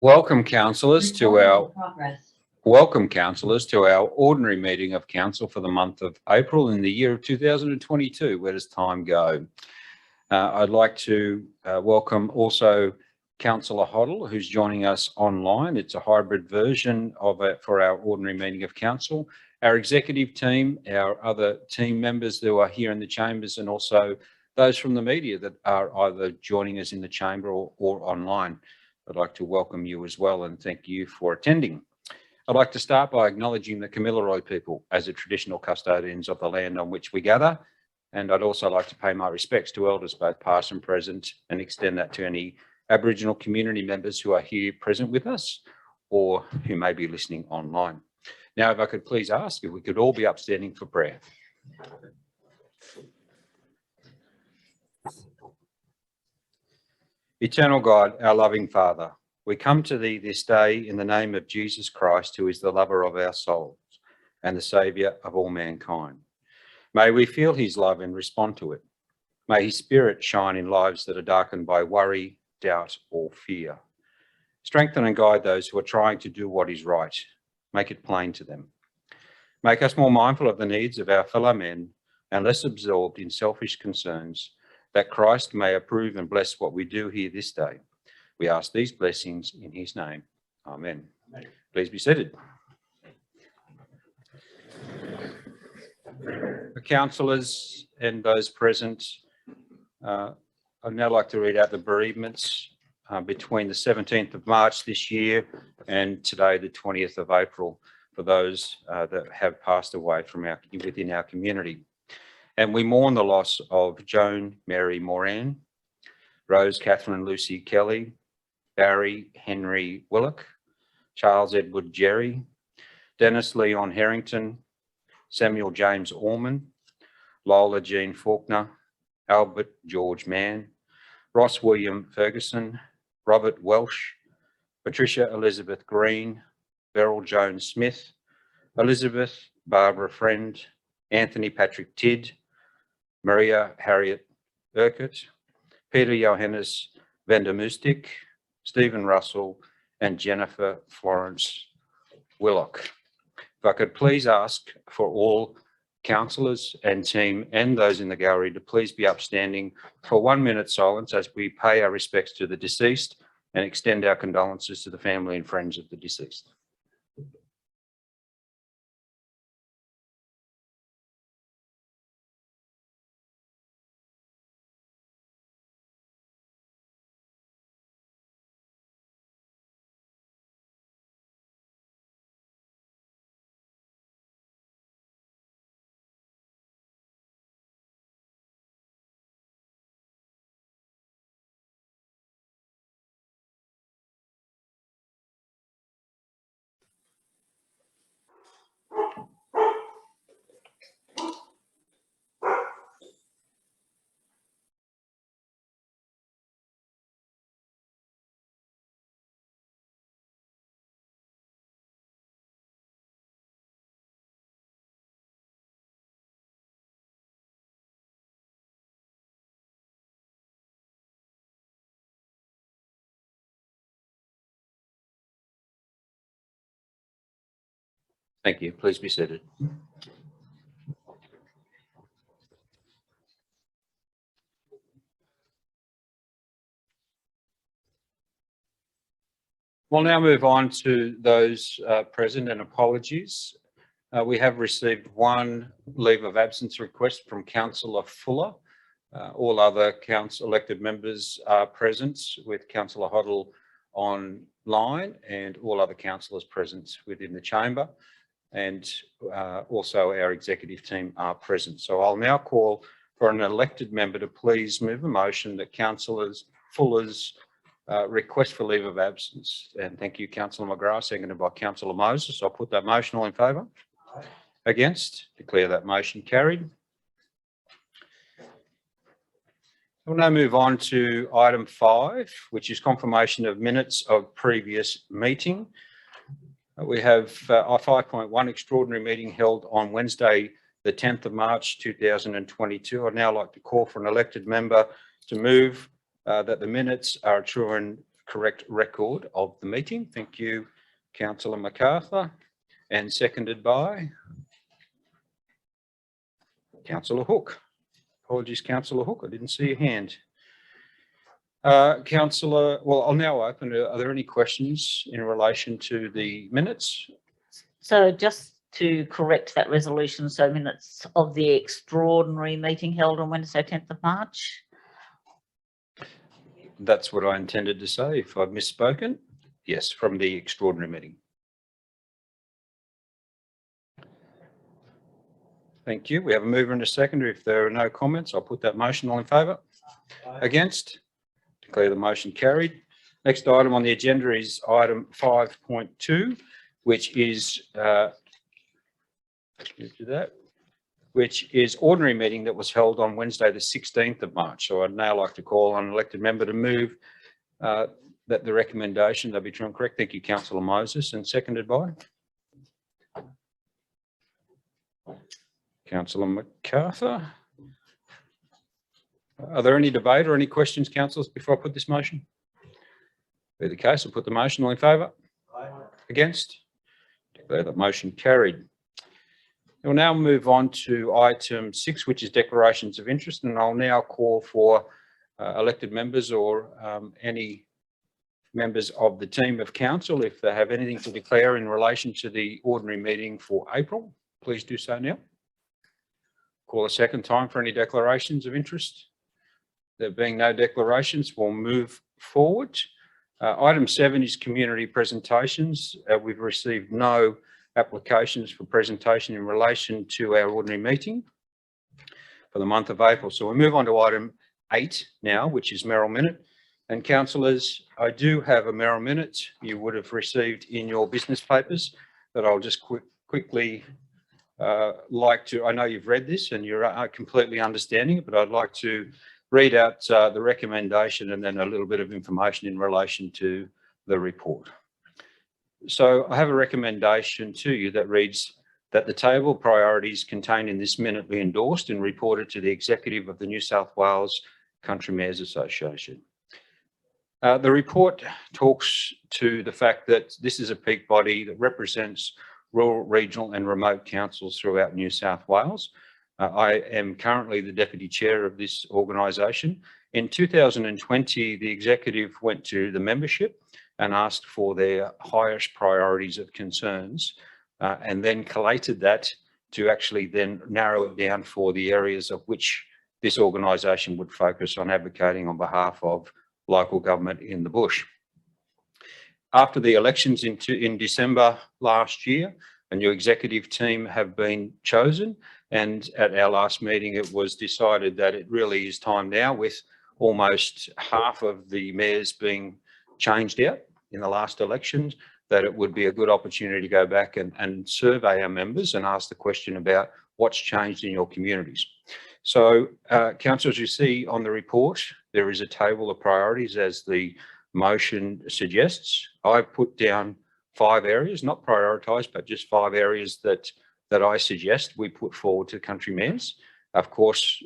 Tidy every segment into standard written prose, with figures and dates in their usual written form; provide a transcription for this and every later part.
Welcome, councillors, to our ordinary meeting of council for the month of April in the year of 2022. Where does time go? I'd like to welcome also Councillor Hoddle, who's joining us online. It's a hybrid version of it for our ordinary meeting of council. Our executive team, our other team members who are here in the chambers, and also those from the media that are either joining us in the chamber or online. I'd like to welcome you as well and thank you for attending. I'd like to start by acknowledging the Kamilaroi people as the traditional custodians of the land on which we gather. And I'd also like to pay my respects to elders, both past and present, and extend that to any Aboriginal community members who are here present with us or who may be listening online. Now, if I could please ask if we could all be upstanding for prayer. Eternal God, our loving Father, we come to thee this day in the name of Jesus Christ, who is the lover of our souls and the saviour of all mankind. May we feel his love and respond to it. May his spirit shine in lives that are darkened by worry, doubt, or fear. Strengthen and guide those who are trying to do what is right. Make it plain to them. Make us more mindful of the needs of our fellow men and less absorbed in selfish concerns, that Christ may approve and bless what we do here this day. We ask these blessings in his name. Amen. Amen. Please be seated. The councillors and those present, I'd now like to read out the bereavements between the 17th of March this year and today, the 20th of April, for those that have passed away from within our community. And we mourn the loss of Joan Mary Moran, Rose Catherine Lucy Kelly, Barry Henry Willock, Charles Edward Jerry, Dennis Leon Harrington, Samuel James Orman, Lola Jean Faulkner, Albert George Mann, Ross William Ferguson, Robert Welsh, Patricia Elizabeth Green, Beryl Jones Smith, Elizabeth Barbara Friend, Anthony Patrick Tidd, Maria Harriet Urquhart, Peter Johannes Vandermoostik, Stephen Russell, and Jennifer Florence Willock. If I could please ask for all councillors and team and those in the gallery to please be upstanding for 1 minute silence as we pay our respects to the deceased and extend our condolences to the family and friends of the deceased. Thank you. Please be seated. We'll now move on to those present, and apologies. We have received one leave of absence request from Councillor Fuller. All other elected members are present, with Councillor Hoddle online and all other councillors present within the chamber. And also our executive team are present. So I'll now call for an elected member to please move a motion that Councillor Fuller's request for leave of absence. And thank you, Councillor McGrath, seconded by Councillor Moses. I'll put that motion. All in favour? Against? Declare that motion carried. We'll now move on to item 5, which is confirmation of minutes of previous meeting. We have our 5.1 extraordinary meeting held on Wednesday, the 10th of March 2022. I'd now like to call for an elected member to move that the minutes are true and correct record of the meeting. Thank you, Councillor MacArthur, and seconded by Councillor Hook. Apologies, Councillor Hook, I didn't see your hand. Councillor, well, I'll now open. Are there any questions in relation to the minutes? So just to correct that resolution, so minutes of the extraordinary meeting held on Wednesday, 10th of March. That's what I intended to say. If I've misspoken, yes, from the extraordinary meeting. Thank you. We have a mover and a seconder. If there are no comments, I'll put that motion. All in favour? Against? Declare the motion carried. Next item on the agenda is item 5.2, which is which is ordinary meeting that was held on Wednesday, the 16th of March. So I'd now like to call on an elected member to move that the recommendation that be true and correct. Thank you, Councillor Moses, and seconded by Councillor MacArthur. Are there any debate or any questions, councillors, before I put this motion? Be the case, I'll put the motion. All in favour? Aye. Against? Declare that motion carried. We'll now move on to item 6, which is declarations of interest, and I'll now call for elected members or any members of the team of council, if they have anything to declare in relation to the ordinary meeting for April, please do so now. Call a second time for any declarations of interest. There being no declarations, we'll move forward. Item 7 is community presentations. We've received no applications for presentation in relation to our ordinary meeting for the month of April. So we move on to item 8 now, which is Merrill Minute. And councillors, I do have a Merrill Minute you would have received in your business papers that I'll just quickly like to, I know you've read this and you're completely understanding it, but I'd like to read out the recommendation and then a little bit of information in relation to the report. So I have a recommendation to you that reads that the table of priorities contained in this minute be endorsed and reported to the executive of the New South Wales Country Mayors Association. The report talks to the fact that this is a peak body that represents rural, regional and remote councils throughout New South Wales. I am currently the deputy chair of this organisation. In 2020, the executive went to the membership and asked for their highest priorities of concerns and then collated that to actually then narrow it down for the areas of which this organisation would focus on advocating on behalf of local government in the bush. After the elections in December last year, a new executive team have been chosen, and at our last meeting it was decided that it really is time now, with almost half of the mayors being changed out in the last elections, that it would be a good opportunity to go back and survey our members and ask the question about what's changed in your communities. So, councillors, you see on the report, there is a table of priorities as the motion suggests. I've put down 5 areas, not prioritised, but just 5 areas that I suggest we put forward to country mayors. Of course,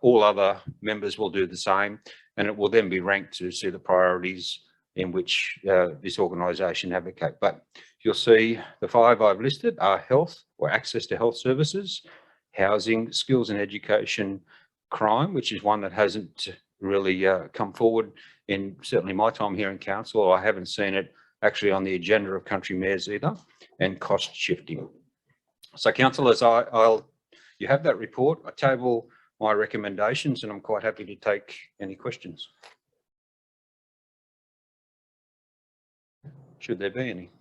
all other members will do the same, and it will then be ranked to see the priorities in which this organisation advocate. But you'll see the 5 I've listed are health or access to health services, housing, skills and education, crime, which is one that hasn't really come forward in certainly my time here in council, or I haven't seen it actually on the agenda of country mayors either, and cost shifting. So councillors, you have that report. I table my recommendations and I'm quite happy to take any questions, should there be any.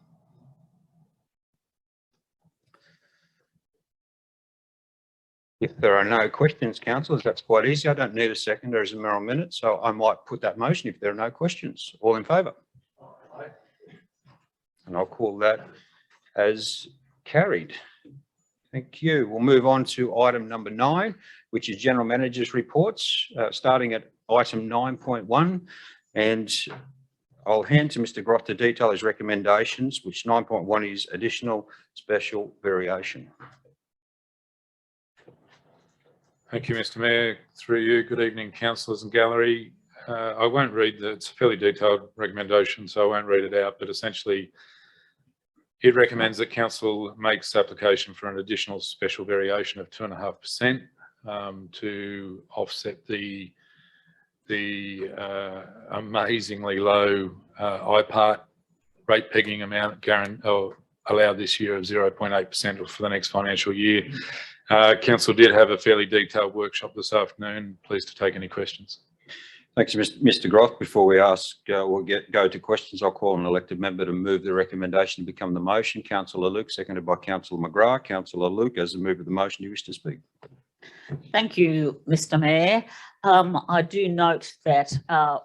If there are no questions, councillors, that's quite easy. I don't need a seconder as a Merrill Minute, so I might put that motion if there are no questions. All in favour? Aye. And I'll call that as carried. Thank you. We'll move on to item number 9, which is General Manager's reports, starting at item 9.1. And I'll hand to Mr. Groth to detail his recommendations, which 9.1 is additional special variation. Thank you, Mr. Mayor. Through you, good evening, councillors and gallery. I won't read it's a fairly detailed recommendation, so I won't read it out, but essentially it recommends that council makes application for an additional special variation of 2.5% to offset the amazingly low IPART rate pegging amount allowed this year of 0.8% for the next financial year. Council did have a fairly detailed workshop this afternoon. Pleased to take any questions. Thanks, Mr. Groth. Before we ask or go to questions, I'll call an elected member to move the recommendation to become the motion. Councillor Luke, seconded by Councillor McGrath. Councillor Luke, as the mover of the motion, do you wish to speak? Thank you, Mr. Mayor. I do note that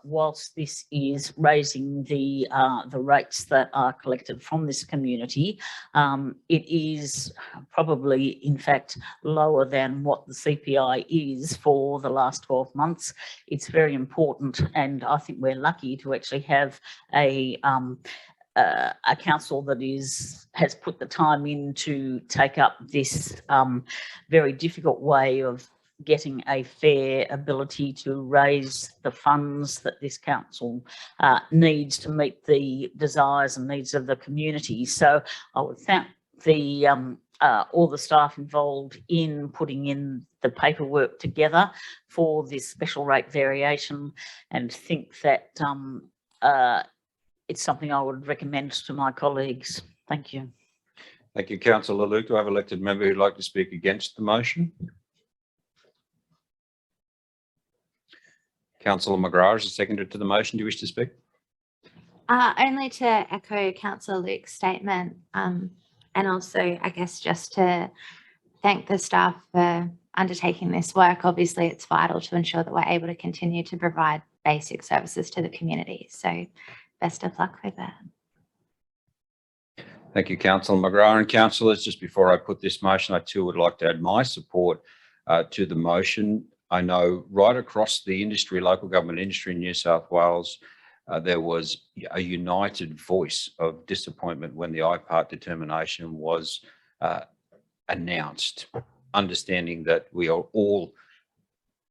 whilst this is raising the rates that are collected from this community, it is probably, in fact, lower than what the CPI is for the last 12 months. It's very important, and I think we're lucky to actually have a council that has put the time in to take up this very difficult way of getting a fair ability to raise the funds that this council needs to meet the desires and needs of the community. So I would thank all the staff involved in putting in the paperwork together for this special rate variation, and think that it's something I would recommend to my colleagues. Thank you. Thank you, Councillor Luke. Do I have an elected member who'd like to speak against the motion? Councillor McGrath is seconded to the motion. Do you wish to speak? Only to echo Councillor Luke's statement, and also, I guess, just to thank the staff for undertaking this work. Obviously, it's vital to ensure that we're able to continue to provide basic services to the community. So best of luck with that. Thank you, Councillor McGrath. And councillors, just before I put this motion, I too would like to add my support to the motion. I know right across the industry, local government industry in New South Wales, there was a united voice of disappointment when the IPART determination was announced, understanding that we are all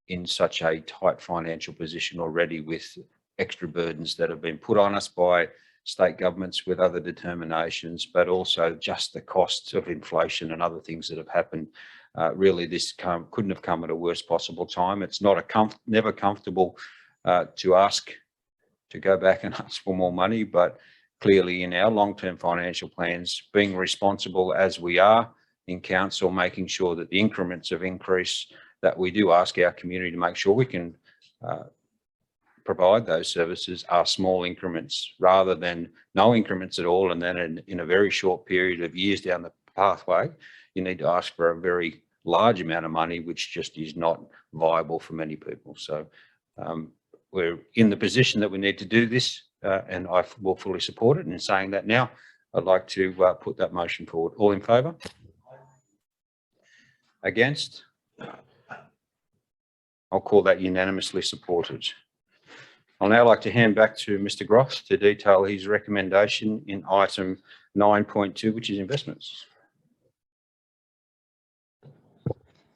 in such a tight financial position already with extra burdens that have been put on us by state governments with other determinations, but also just the costs of inflation and other things that have happened. Really, this couldn't have come at a worst possible time. It's not never comfortable to ask to go back and ask for more money, but clearly in our long-term financial plans, being responsible as we are in council, making sure that the increments of increase that we do ask our community to make sure we can provide those services are small increments rather than no increments at all. And then in a very short period of years down the pathway, you need to ask for a very large amount of money, which just is not viable for many people. So we're in the position that we need to do this, and I will fully support it. And in saying that now, I'd like to put that motion forward. All in favour? Against? I'll call that unanimously supported. I'll now like to hand back to Mr. Groth to detail his recommendation in item 9.2, which is investments.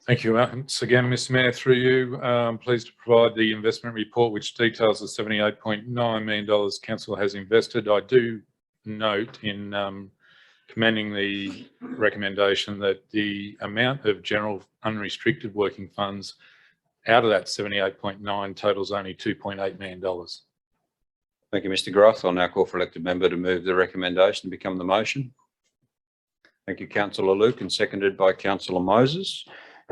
Thank you. Once again, Mr. Mayor, through you, I'm pleased to provide the investment report, which details the $78.9 million council has invested. I do note in commending the recommendation that the amount of general unrestricted working funds out of that 78.9 totals only $2.8 million. Thank you, Mr. Groth. I'll now call for elected member to move the recommendation to become the motion. Thank you, Councillor Luke, and seconded by Councillor Moses.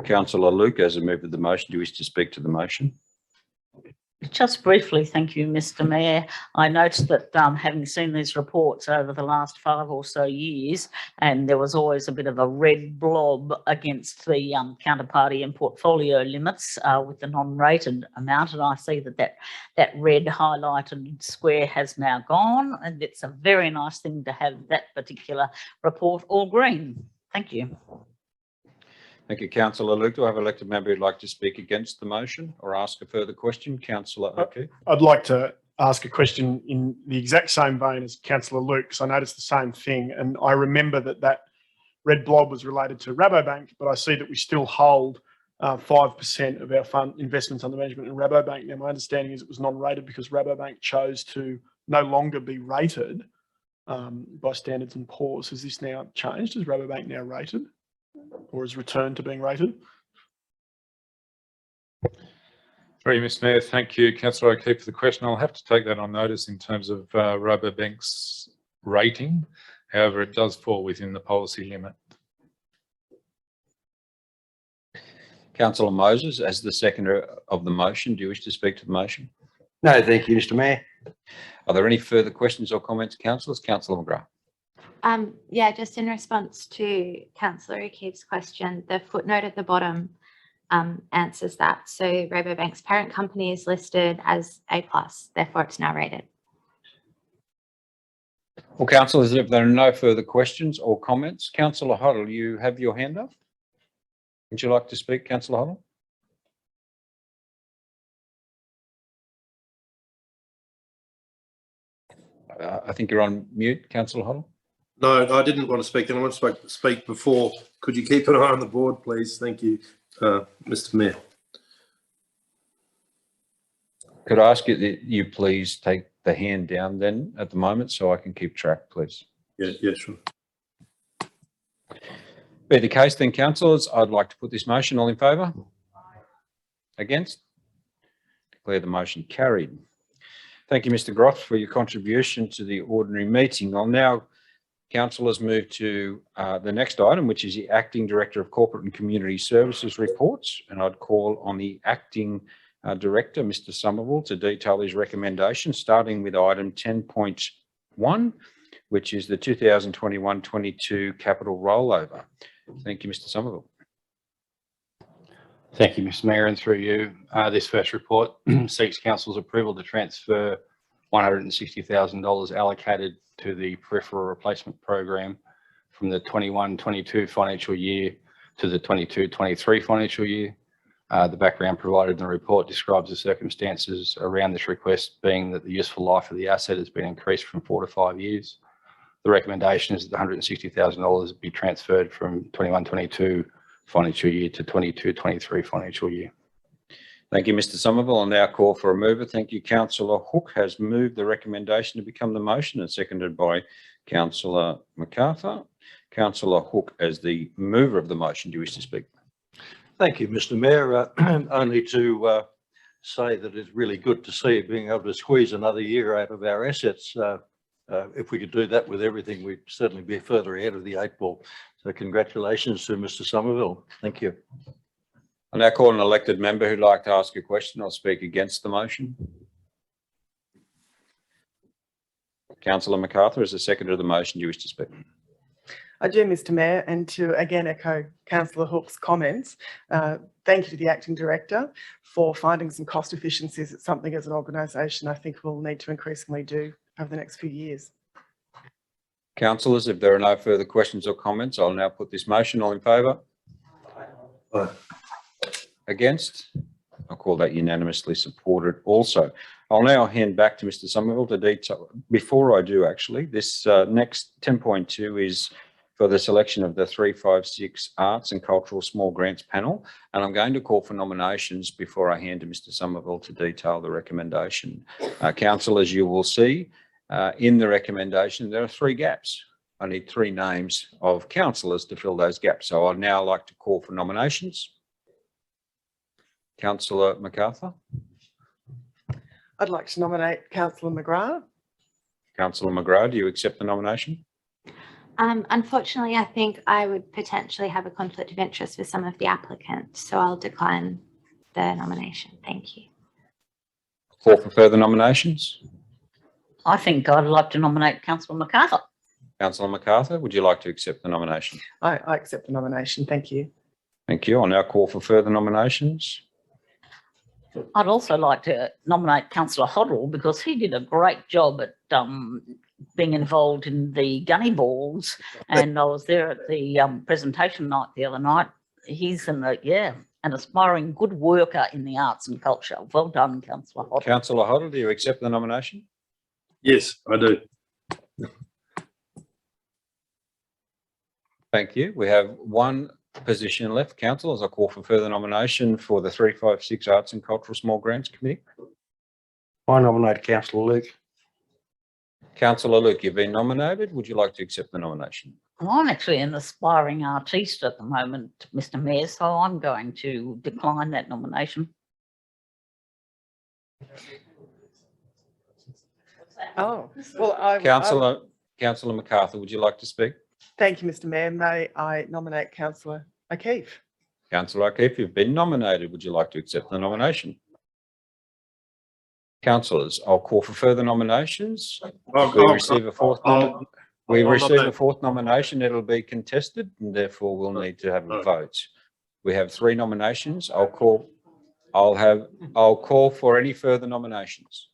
Councillor Luke, as a mover of the motion, do you wish to speak to the motion? Just briefly, thank you, Mr. Mayor. I noticed that having seen these reports over the last 5 or so years, and there was always a bit of a red blob against the counterparty and portfolio limits with the non-rated amount, and I see that red highlighted square has now gone, and it's a very nice thing to have that particular report all green. Thank you. Thank you, Councillor Luke. Do I have an elected member who'd like to speak against the motion or ask a further question? Councillor O'Keefe. I'd like to ask a question in the exact same vein as Councillor Luke, because I noticed the same thing, and I remember that red blob was related to Rabobank, but I see that we still hold 5% of our fund investments under management in Rabobank. Now, my understanding is it was non-rated because Rabobank chose to no longer be rated by Standards and Poor's. Has this now changed? Is Rabobank now rated or has returned to being rated? Through you, Mr Mayor. Thank you, Councillor O'Keefe, for the question. I'll have to take that on notice in terms of Rabobank's rating. However, it does fall within the policy limit. Councillor Moses, as the seconder of the motion, do you wish to speak to the motion? No, thank you, Mr Mayor. Are there any further questions or comments, councillors? Councillor McGrath. Yeah, just in response to Councillor O'Keefe's question, the footnote at the bottom answers that. So Rabobank's parent company is listed as A+, therefore it's now rated. Well, councillors, if there are no further questions or comments, Councillor Hoddle, you have your hand up. Would you like to speak, Councillor Hoddle? I think you're on mute, Councillor Hoddle. No, I didn't want to speak. I want to speak before. Could you keep an eye on the board, please? Thank you, Mr Mayor. Could I ask you that you please take the hand down then at the moment so I can keep track, please? Yeah, sure. Be the case then, councillors, I'd like to put this motion. All in favour? Against? Declare the motion carried. Thank you, Mr Groth, for your contribution to the ordinary meeting. I'll now, councillors, move to the next item, which is the Acting Director of Corporate and Community Services reports. And I'd call on the Acting Director, Mr Somerville, to detail his recommendations, starting with item 10.1, which is the 2021-22 capital rollover. Thank you, Mr Somerville. Thank you, Mr Mayor, and through you. This first report seeks Council's approval to transfer $160,000 allocated to the peripheral replacement program from the 21-22 financial year to the 22-23 financial year. The background provided in the report describes the circumstances around this request, being that the useful life of the asset has been increased from 4 to 5 years. The recommendation is that the $160,000 be transferred from 21-22 financial year to 22-23 financial year. Thank you, Mr Somerville. I'll now call for a mover. Thank you. Councillor Hook has moved the recommendation to become the motion and seconded by Councillor MacArthur. Councillor Hook, as the mover of the motion, do you wish to speak? Thank you, Mr Mayor. Only to say that it's really good to see being able to squeeze another year out of our assets. If we could do that with everything, we'd certainly be further ahead of the 8 ball. So congratulations to Mr Somerville. Thank you. I now call an elected member who'd like to ask a question or speak against the motion. Councillor MacArthur, as the seconder of the motion, do you wish to speak? I do, Mr Mayor, and to again echo Councillor Hook's comments. Thank you to the Acting Director for finding some cost efficiencies. It's something as an organisation I think we'll need to increasingly do over the next few years. Councillors, if there are no further questions or comments, I'll now put this motion. All in favour? Aye. Against? I'll call that unanimously supported also. I'll now hand back to Mr Somerville to detail. Before I do, actually, this next 10.2 is for the selection of the 356 Arts and Cultural Small Grants panel. And I'm going to call for nominations before I hand to Mr Somerville to detail the recommendation. Councillors, you will see in the recommendation, there are 3 gaps. I need 3 names of councillors to fill those gaps. So I'd now like to call for nominations. Councillor MacArthur. I'd like to nominate Councillor McGrath. Councillor McGrath, do you accept the nomination? Unfortunately, I think I would potentially have a conflict of interest with some of the applicants, so I'll decline the nomination. Thank you. Call for further nominations. I think I'd like to nominate Councillor MacArthur. Councillor MacArthur, would you like to accept the nomination? I accept the nomination. Thank you. Thank you. I'll now call for further nominations. I'd also like to nominate Councillor Hoddle because he did a great job at being involved in the gunny balls, and I was there at the presentation night the other night. He's an aspiring good worker in the arts and culture. Well done, Councillor Hoddle. Councillor Hoddle, do you accept the nomination? Yes, I do. Thank you. We have one position left, councillors. I call for further nomination for the 356 Arts and Cultural Small Grants Committee. I nominate Councillor Luke. Councillor Luke, you've been nominated. Would you like to accept the nomination? Well, I'm actually an aspiring artiste at the moment, Mr. Mayor, so I'm going to decline that nomination. Oh, well, Councillor MacArthur, would you like to speak? thank you, Mr. Mayor. May I nominate Councillor O'Keefe? Councillor O'Keefe, you've been nominated. Would you like to accept the nomination? Councillors, I'll call for further nominations. We receive a fourth nomination. It'll be contested and therefore we'll need to have a vote. We have 3 nominations. I'll call for any further nominations.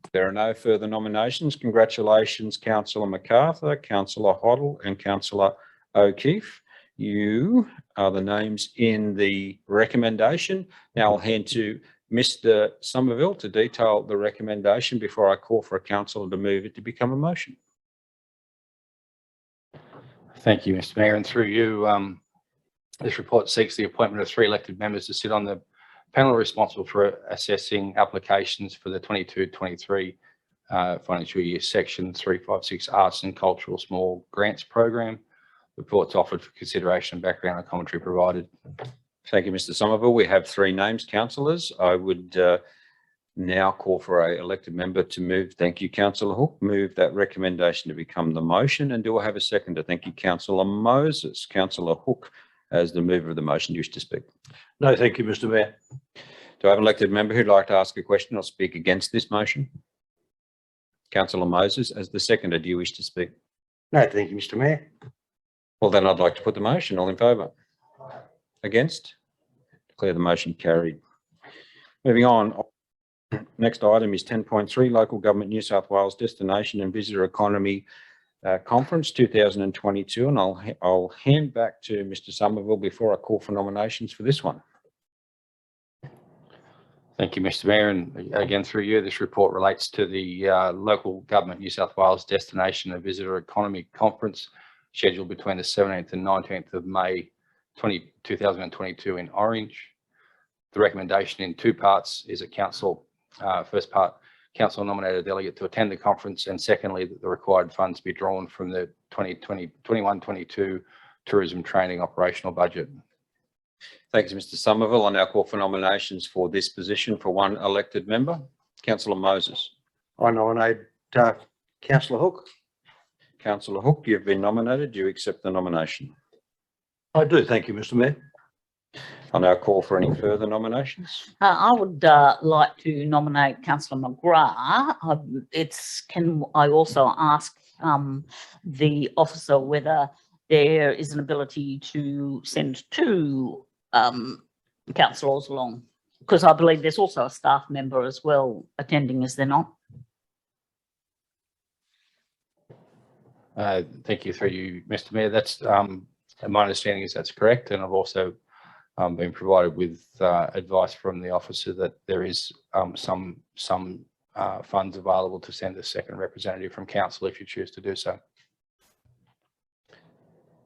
If there are no further nominations, congratulations, Councillor MacArthur, Councillor Hoddle and Councillor O'Keefe. You are the names in the recommendation. Now I'll hand to Mr. Somerville to detail the recommendation before I call for a councillor to move it to become a motion. Thank you, Mr. Mayor, and through you, this report seeks the appointment of 3 elected members to sit on the panel responsible for assessing applications for the 22-23 financial year section 356 Arts and Cultural Small Grants Program. The report's offered for consideration and background and commentary provided. Thank you, Mr. Somerville. We have 3 names, councillors. I would now call for a elected member to move. Thank you, Councillor Hook. Move that recommendation to become the motion. And do I have a seconder? Thank you, Councillor Moses. Councillor Hook, as the mover of the motion, do you wish to speak? No, thank you, Mr. Mayor. Do I have an elected member who'd like to ask a question or speak against this motion? Councillor Moses, as the seconder, do you wish to speak? No, thank you, Mr. Mayor. Well, then I'd like to put the motion. All in favour? Against? Declare the motion carried. Moving on. Next item is 10.3, Local Government New South Wales Destination and Visitor Economy Conference 2022. And I'll hand back to Mr. Somerville before I call for nominations for this one. Thank you, Mr. Mayor. And again, through you, this report relates to the Local Government New South Wales Destination and Visitor Economy Conference scheduled between the 17th and 19th of May 2022 in Orange. The recommendation in 2 parts is that council, first part, council nominate a delegate to attend the conference, and secondly, that the required funds be drawn from the 2021-22 tourism training operational budget. Thank you, Mr. Somerville. I now call for nominations for this position for 1 elected member. Councillor Moses. I nominate Councillor Hook. Councillor Hook, you've been nominated. Do you accept the nomination? I do, thank you, Mr. Mayor. I'll now call for any further nominations. I would like to nominate Councillor McGrath. Can I also ask the officer whether there is an ability to send 2 councillors along? Because I believe there's also a staff member as well attending, is there not? Thank you, through you, Mr. Mayor. That's my understanding is that's correct, and I've also been provided with advice from the officer that there is some funds available to send a second representative from council if you choose to do so.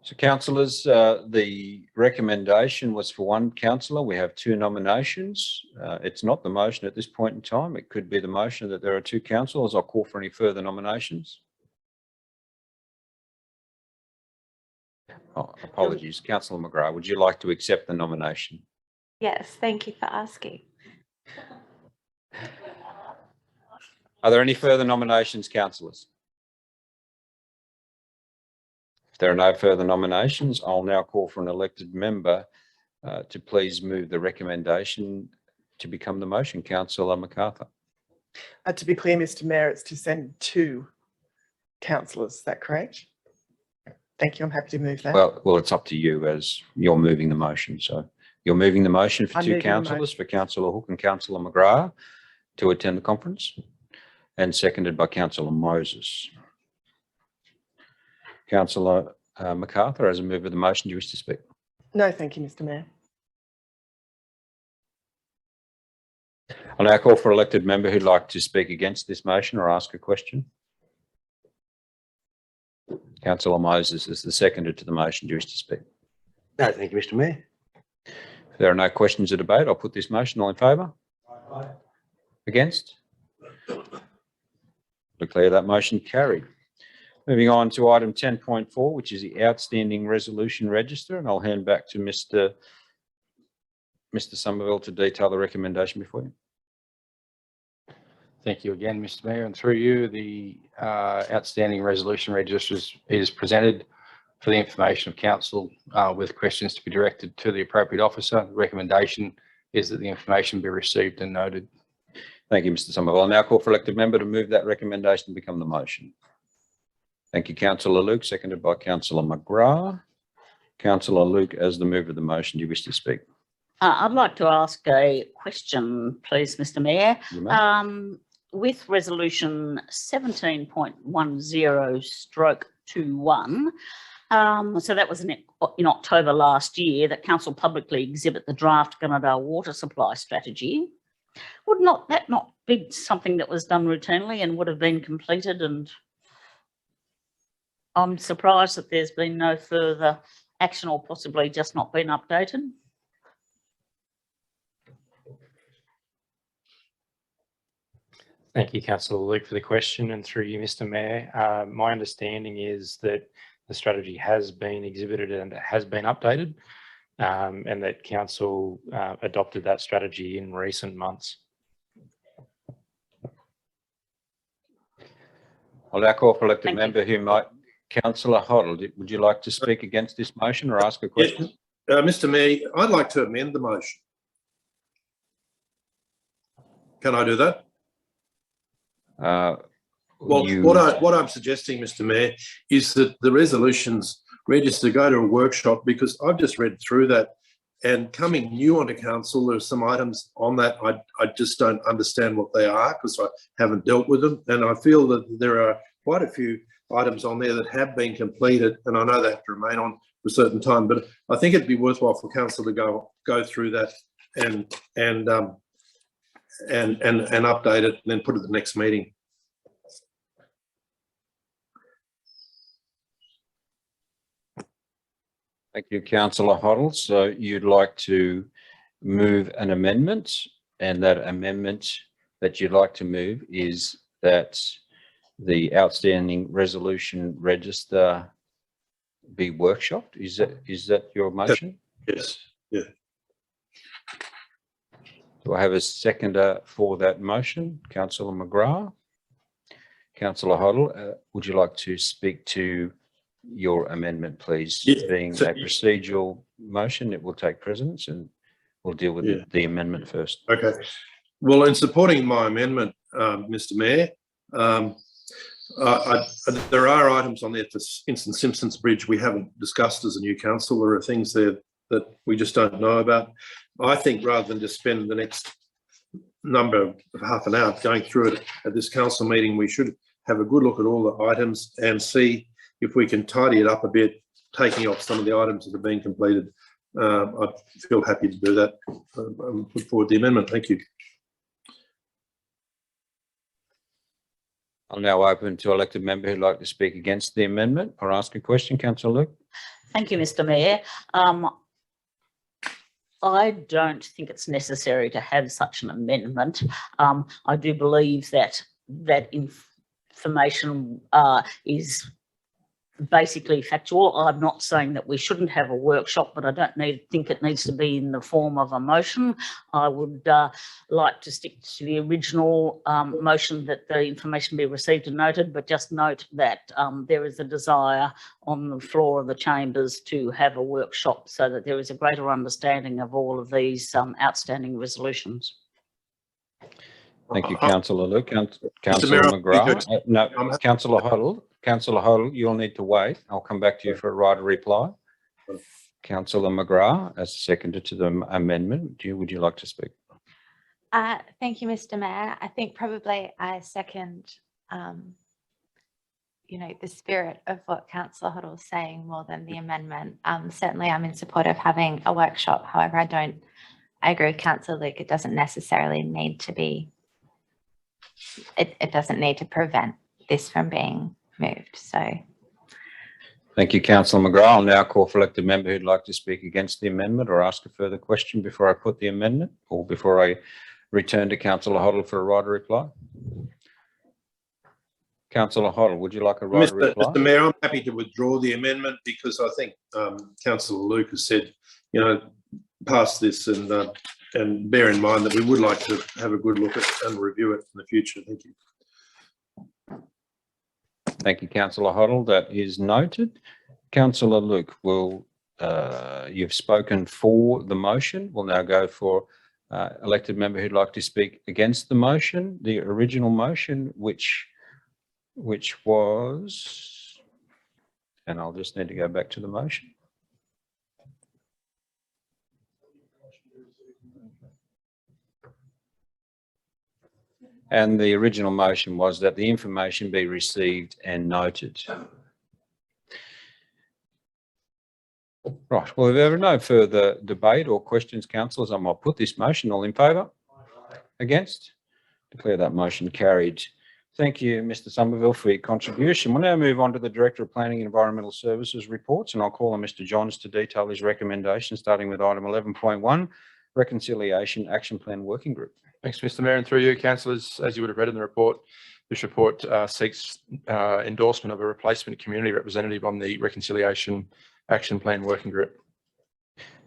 So, councillors, the recommendation was for 1 councillor. We have 2 nominations. It's not the motion at this point in time. It could be the motion that there are 2 councillors. I'll call for any further nominations. Oh, apologies. Councillor McGrath, would you like to accept the nomination? Yes, thank you for asking. Are there any further nominations, councillors? If there are no further nominations, I'll now call for an elected member to please move the recommendation to become the motion. Councillor MacArthur. To be clear, Mr. Mayor, it's to send 2 councillors. Is that correct? Thank you. I'm happy to move that. Well, it's up to you as you're moving the motion. So you're moving the motion for 2 councillors, for Councillor Hook and Councillor McGrath to attend the conference, and seconded by Councillor Moses. Councillor MacArthur, as a mover of the motion, do you wish to speak? No, thank you, Mr. Mayor. I'll now call for an elected member who'd like to speak against this motion or ask a question. Councillor Moses is the seconder to the motion. Do you wish to speak? No, thank you, Mr Mayor. If there are no questions or debate, I'll put this motion. All in favour? Against? Declare that motion carried. Moving on to item 10.4, which is the outstanding resolution register, and I'll hand back to Mr. Somerville to detail the recommendation before you. Thank you again, Mr Mayor, and through you, the outstanding resolution register is presented for the information of council with questions to be directed to the appropriate officer. The recommendation is that the information be received and noted. Thank you, Mr. Somerville. I'll now call for elected member to move that recommendation to become the motion. Thank you, Councillor Luke, seconded by Councillor McGrath. Councillor Luke, as the mover of the motion, do you wish to speak? I'd like to ask a question, please, Mr Mayor. You may. With resolution 17.10/21, so that was in October last year, that council publicly exhibit the draft Gunnedah water supply strategy. Would that not be something that was done routinely and would have been completed? And I'm surprised that there's been no further action or possibly just not been updated. Thank you, Councillor Luke, for the question, and through you, Mr Mayor. My understanding is that the strategy has been exhibited and it has been updated, and that council adopted that strategy in recent months. I'll now call for elected Thank you. member who might. Councillor Hoddle, would you like to speak against this motion or ask a question? Mr Mayor, I'd like to amend the motion. Can I do that? Well, what I'm suggesting, Mr Mayor, is that the resolutions register go to a workshop, because I've just read through that, and coming new onto council, there are some items on that I just don't understand what they are because I haven't dealt with them, and I feel that there are quite a few items on there that have been completed, and I know they have to remain on for a certain time, but I think it'd be worthwhile for council to go through that and update it and then put it at the next meeting. Thank you, Councillor Hoddle. So you'd like to move an amendment, and that amendment that you'd like to move is that the outstanding resolution register be workshopped? Is that your motion? Yes. Yeah. Do I have a seconder for that motion? Councillor McGrath. Councillor Hoddle, would you like to speak to your amendment, please? Yeah, Being so a procedural motion, it will take precedence, and we'll deal with the amendment first. Okay. Well, in supporting my amendment, Mr Mayor, there are items on there, for instance, Simpsons Bridge, we haven't discussed as a new council. There are things there that we just don't know about. I think rather than just spend the next number of half an hour going through it at this council meeting, we should have a good look at all the items and see if we can tidy it up a bit, taking off some of the items that have been completed. I feel happy to do that. I'm put forward the amendment. Thank you. I'll now open to elected member who'd like to speak against the amendment or ask a question. Councillor Luke. Thank you, Mr Mayor. I don't think it's necessary to have such an amendment. I do believe that information is basically factual. I'm not saying that we shouldn't have a workshop, but I don't think it needs to be in the form of a motion. I would like to stick to the original motion that the information be received and noted, but just note that there is a desire on the floor of the chambers to have a workshop so that there is a greater understanding of all of these outstanding resolutions. Thank you, Councillor Luke. Councillor McGrath. No, Councillor Hoddle. Councillor Hoddle, you'll need to wait. I'll come back to you for a right of reply. Councillor McGrath, as seconder to the amendment, would you like to speak? Thank you, Mr Mayor. I think probably I second, the spirit of what Councillor Hoddle is saying more than the amendment. Certainly I'm in support of having a workshop. However, I agree with Councillor Luke. It doesn't necessarily need to be, it doesn't need to prevent this from being moved. So Thank you, Councillor McGrath. I'll now call for elected member who'd like to speak against the amendment or ask a further question before I put the amendment or before I return to Councillor Hoddle for a right of reply. Councillor Hoddle, would you like a right of reply? Mr. Mayor, I'm happy to withdraw the amendment because I think Councillor Luke has said, you know, pass this and bear in mind that we would like to have a good look at and review it in the future. Thank you. Thank you, Councillor Hoddle. That is noted. Councillor Luke, you've spoken for the motion. We'll now go for elected member who'd like to speak against the motion, the original motion, which was, and I'll just need to go back to the motion. And the original motion was that the information be received and noted. Right, well, if there are no further debate or questions, councillors, I might put this motion. All in favour? Against? Declare that motion carried. Thank you, Mr. Somerville, for your contribution. We'll now move on to the Director of Planning and Environmental Services reports, and I'll call on Mr. Johns to detail his recommendations, starting with item 11.1, Reconciliation Action Plan Working Group. Thanks, Mr. Mayor, and through you, councillors, as you would have read in the report, this report seeks endorsement of a replacement community representative on the Reconciliation Action Plan Working Group.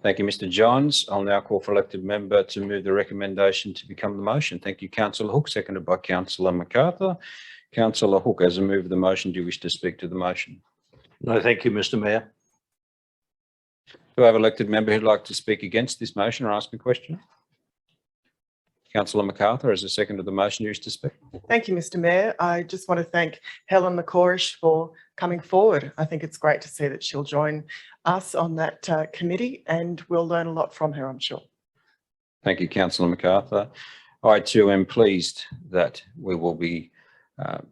Thank you, Mr. Johns. I'll now call for elected member to move the recommendation to become the motion. Thank you, Councillor Hook, seconded by Councillor MacArthur. Councillor Hook, as a move of the motion, do you wish to speak to the motion? No, thank you, Mr. Mayor. Do I have an elected member who'd like to speak against this motion or ask a question? Councillor MacArthur, as a second of the motion, you wish to speak? Thank you, Mr. Mayor. I just want to thank Helen McCorish for coming forward. I think it's great to see that she'll join us on that committee, and we'll learn a lot from her, I'm sure. Thank you, Councillor MacArthur. I too am pleased that we will be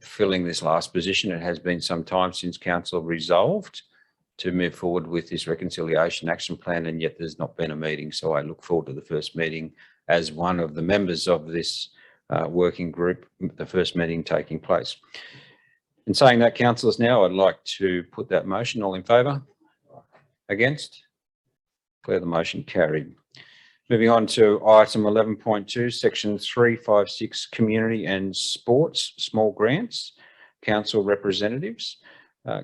filling this last position. It has been some time since Council resolved to move forward with this Reconciliation Action Plan, and yet there's not been a meeting. So I look forward to the first meeting as one of the members of this working group, the first meeting taking place. In saying that, councillors, now I'd like to put that motion. All in favour? Against? Declare the motion carried. Moving on to item 11.2, section 356, community and sports small grants, council representatives.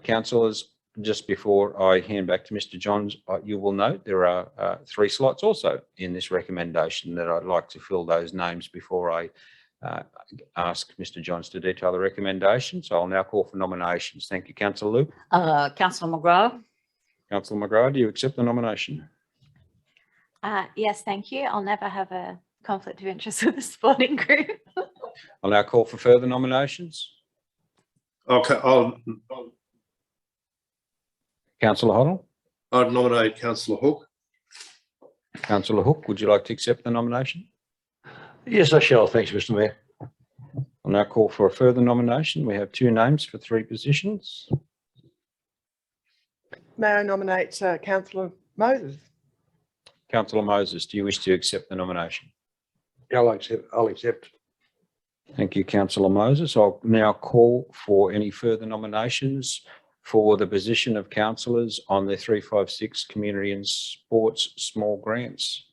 Councillors, just before I hand back to Mr. Johns, you will note there are 3 slots also in this recommendation that I'd like to fill those names before I ask Mr. Johns to detail the recommendation. So I'll now call for nominations. Thank you, Councillor Luke. Councillor McGrath. Councillor McGrath, do you accept the nomination? Yes, thank you. I'll never have a conflict of interest with the sporting group. I'll now call for further nominations. Okay, Councillor Hoddle. I'd nominate Councillor Hook. Councillor Hook, would you like to accept the nomination? Yes, I shall. Thanks, Mr. Mayor. I'll now call for a further nomination. We have 2 names for 3 positions. May I nominate Councillor Moses? Councillor Moses, do you wish to accept the nomination? I'll accept. Thank you, Councillor Moses. I'll now call for any further nominations for the position of councillors on the 356 community and sports small grants.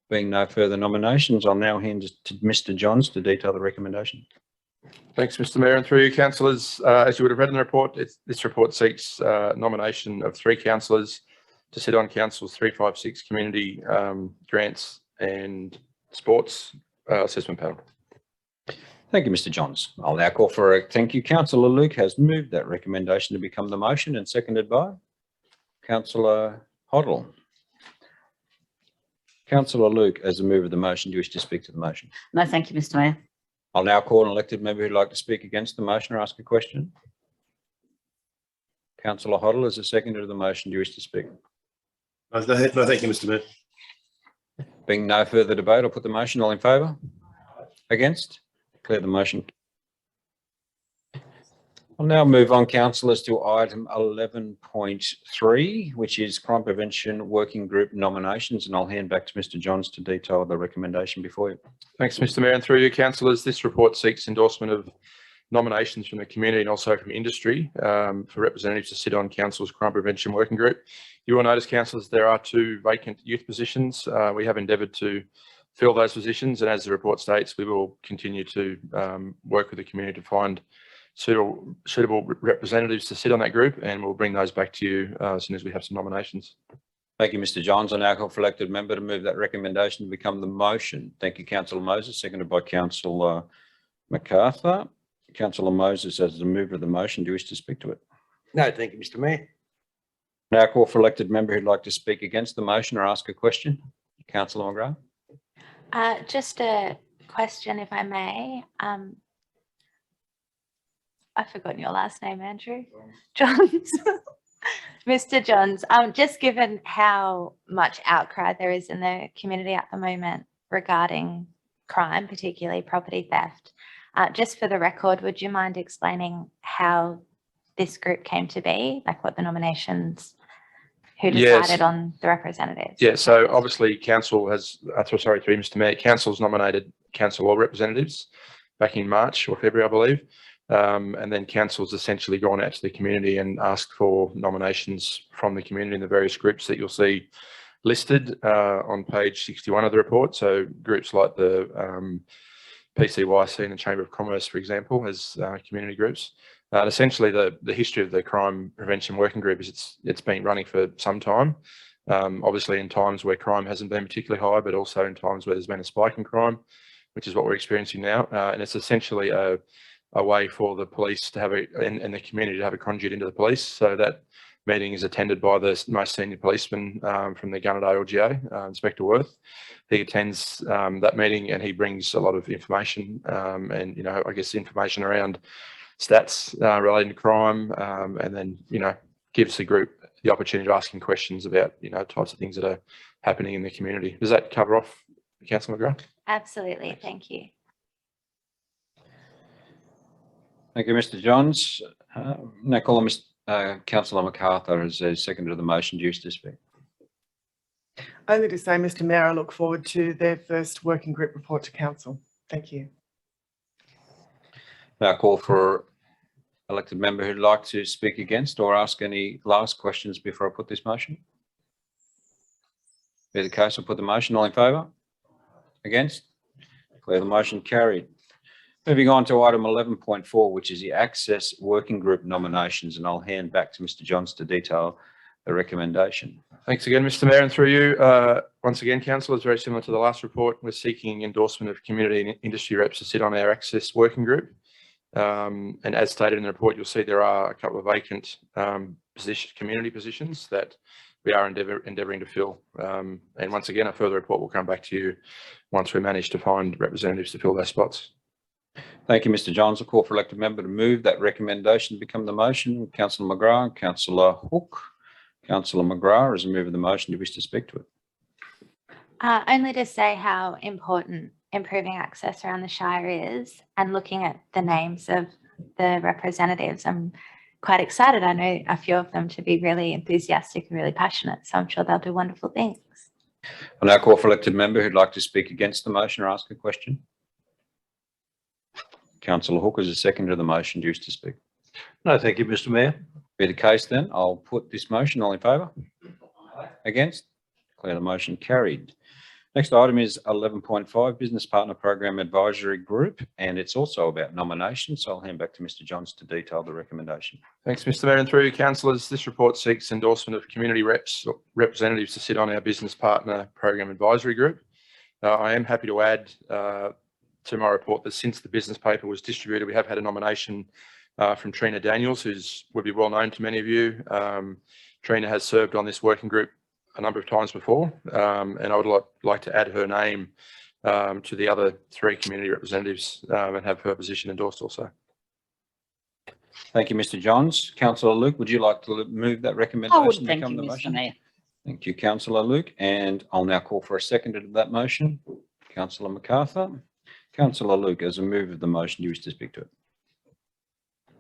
Being no further nominations, I'll now hand it to Mr. Johns to detail the recommendation. Thanks, Mr. Mayor, and through you, councillors, as you would have read in the report, this report seeks nomination of 3 councillors to sit on Council's 356 community grants and sports assessment panel. Thank you, Mr. Johns. I'll now call for a thank you. Councillor Luke has moved that recommendation to become the motion and seconded by Councillor Hoddle. Councillor Luke, as the mover of the motion, do you wish to speak to the motion? No, thank you, Mr. Mayor. I'll now call an elected member who'd like to speak against the motion or ask a question. Councillor Hoddle, as a seconder of the motion, do you wish to speak? No, thank you, Mr. Mayor. Being no further debate, I'll put the motion. All in favour? Against? Declare the motion. I'll now move on, councillors, to item 11.3, which is Crime Prevention Working Group nominations, and I'll hand back to Mr. Johns to detail the recommendation before you. Thanks, Mr. Mayor, and through you, councillors, this report seeks endorsement of nominations from the community and also from industry for representatives to sit on Council's Crime Prevention Working Group. You will notice, councillors, there are 2 vacant youth positions. We have endeavoured to fill those positions, and as the report states, we will continue to work with the community to find suitable representatives to sit on that group, and we'll bring those back to you as soon as we have some nominations. Thank you, Mr. Johns. I now call for elected member to move that recommendation to become the motion. Thank you, Councillor Moses, seconded by Councillor MacArthur. Councillor Moses, as the mover of the motion, do you wish to speak to it? No, thank you, Mr. Mayor. Now call for elected member who'd like to speak against the motion or ask a question. Councillor McGrath. Just a question, if I may. I've forgotten your last name, Andrew. Johns. Mr. Johns, just given how much outcry there is in the community at the moment regarding crime, particularly property theft, just for the record, would you mind explaining how this group came to be, like what the nominations, who decided on the representatives? Yeah, so obviously council has, sorry, through Mr. Mayor, council's nominated council law representatives back in March or February, I believe. And then council's essentially gone out to the community and asked for nominations from the community in the various groups that you'll see listed on page 61 of the report. So groups like the PCYC and the Chamber of Commerce, for example, as community groups. Essentially, the history of the Crime Prevention Working Group is it's been running for some time. Obviously, in times where crime hasn't been particularly high, but also in times where there's been a spike in crime, which is what we're experiencing now. And it's essentially a way for the police to have and the community to have a conduit into the police. So that meeting is attended by the most senior policeman from the Gunnedah LGA, Inspector Worth. He attends that meeting and he brings a lot of information and, you know, I guess information around stats relating to crime and then, you know, gives the group the opportunity to ask him questions about, you know, types of things that are happening in the community. Does that cover off, Councillor McGrath? Absolutely, thank you. Thank you, Mr. Johns. Now call on Councillor MacArthur as a seconder of the motion. Do you wish to speak? Only to say, Mr. Mayor, I look forward to their first working group report to council. Thank you. Now call for elected member who'd like to speak against or ask any last questions before I put this motion. Be the case, I'll put the motion. All in favour? Against? Declare the motion carried. Moving on to item 11.4, which is the Access Working Group nominations, and I'll hand back to Mr. Johns to detail the recommendation. Thanks again, Mr. Mayor, and through you. Once again, council, is very similar to the last report. We're seeking endorsement of community and industry reps to sit on our Access Working Group. And as stated in the report, you'll see there are a couple of vacant community positions that we are endeavouring to fill. And once again, a further report will come back to you once we manage to find representatives to fill those spots. Thank you, Mr. Johns. I call for elected member to move that recommendation to become the motion. Councillor McGrath, Councillor Hook. Councillor McGrath, as a mover of the motion, do you wish to speak to it? Only to say how important improving access around the Shire is, and looking at the names of the representatives, I'm quite excited. I know a few of them to be really enthusiastic and really passionate, so I'm sure they'll do wonderful things. I now call for elected member who'd like to speak against the motion or ask a question. Councillor Hook is a seconder of the motion. Do you wish to speak? No, thank you, Mr. Mayor. Be the case then, I'll put this motion. All in favour? Against? Declare the motion carried. Next item is 11.5, Business Partner Program Advisory Group, and it's also about nominations. So I'll hand back to Mr. Johns to detail the recommendation. Thanks, Mr. Mayor, and through you, councillors. This report seeks endorsement of community representatives to sit on our Business Partner Program Advisory Group. I am happy to add to my report that since the business paper was distributed, we have had a nomination from Trina Daniels, who would be well known to many of you. Trina has served on this working group a number of times before, and I would like to add her name to the other 3 community representatives and have her position endorsed also. Thank you, Mr. Johns. Councillor Luke, would you like to move that recommendation? I would, to thank become you, the Mr. motion? Mayor. Thank you, Councillor Luke, and I'll now call for a seconder to that motion. Councillor MacArthur. Councillor Luke, as a mover of the motion, do you wish to speak to it?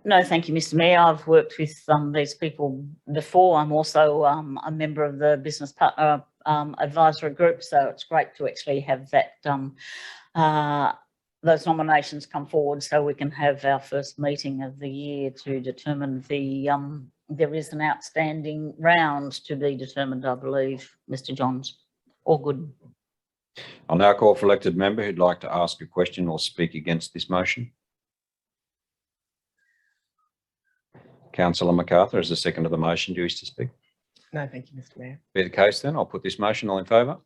No, thank you, Mr. Mayor. I've worked with these people before. I'm also a member of the Business Partner Advisory Group, so it's great to actually have that those nominations come forward so we can have our first meeting of the year to determine the, there is an outstanding round to be determined, I believe, Mr. Johns. All good. I'll now call for elected member who'd like to ask a question or speak against this motion. Councillor MacArthur, as the second of the motion, do you wish to speak? No, thank you, Mr. Mayor. Be the case then, I'll put this motion. All in favour?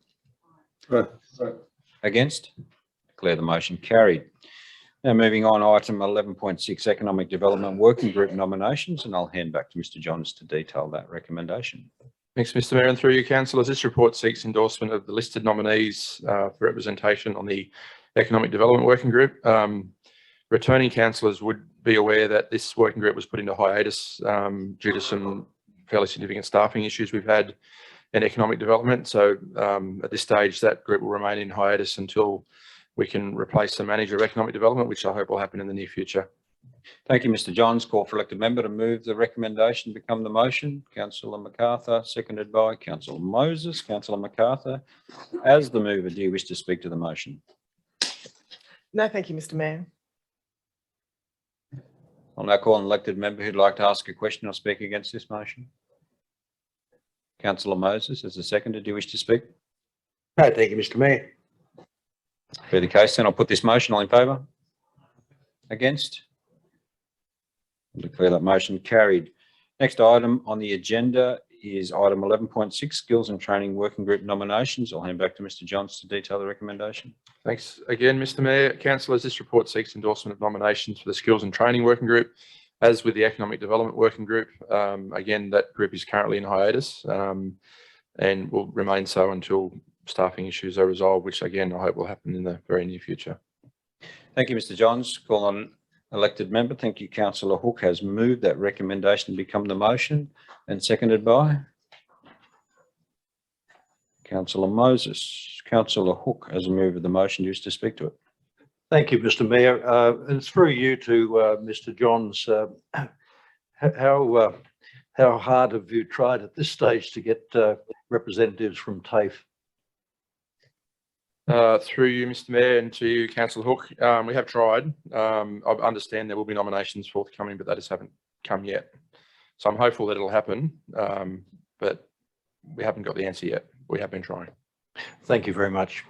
Against? Declare the motion carried. Now moving on, item 11.6, Economic Development Working Group nominations, and I'll hand back to Mr. Johns to detail that recommendation. Thanks, Mr. Mayor, and through you, councillors. This report seeks endorsement of the listed nominees for representation on the Economic Development Working Group. Returning councillors would be aware that this working group was put into hiatus due to some fairly significant staffing issues we've had in economic development. So at this stage, that group will remain in hiatus until we can replace the manager of economic development, which I hope will happen in the near future. Thank you, Mr. Johns. Call for elected member to move the recommendation become the motion. Councillor MacArthur, seconded by Councillor Moses. Councillor MacArthur, as the mover, do you wish to speak to the motion? No, thank you, Mr. Mayor. I'll now call an elected member who'd like to ask a question or speak against this motion. Councillor Moses, as the seconder, do you wish to speak? No, thank you, Mr. Mayor. Be the case, then I'll put this motion. All in favour? Against? I'll declare that motion carried. Next item on the agenda is item 11.6, Skills and Training Working Group nominations. I'll hand back to Mr. Johns to detail the recommendation. Thanks again, Mr. Mayor. Councillors, this report seeks endorsement of nominations for the Skills and Training Working Group. As with the Economic Development Working Group, again, that group is currently in hiatus and will remain so until staffing issues are resolved, which again, I hope will happen in the very near future. Thank you, Mr. Johns. Call on elected member. Thank you. Councillor Hook has moved that recommendation to become the motion and seconded by Councillor Moses. Councillor Hook, as a mover of the motion, used to speak to it. Thank you, Mr. Mayor. And through you to Mr. Johns, how hard have you tried at this stage to get representatives from TAFE? Through you, Mr. Mayor, and to you, Councillor Hook, we have tried. I understand there will be nominations forthcoming, but that just haven't come yet. So I'm hopeful that it'll happen, but we haven't got the answer yet. We have been trying. Thank you very much.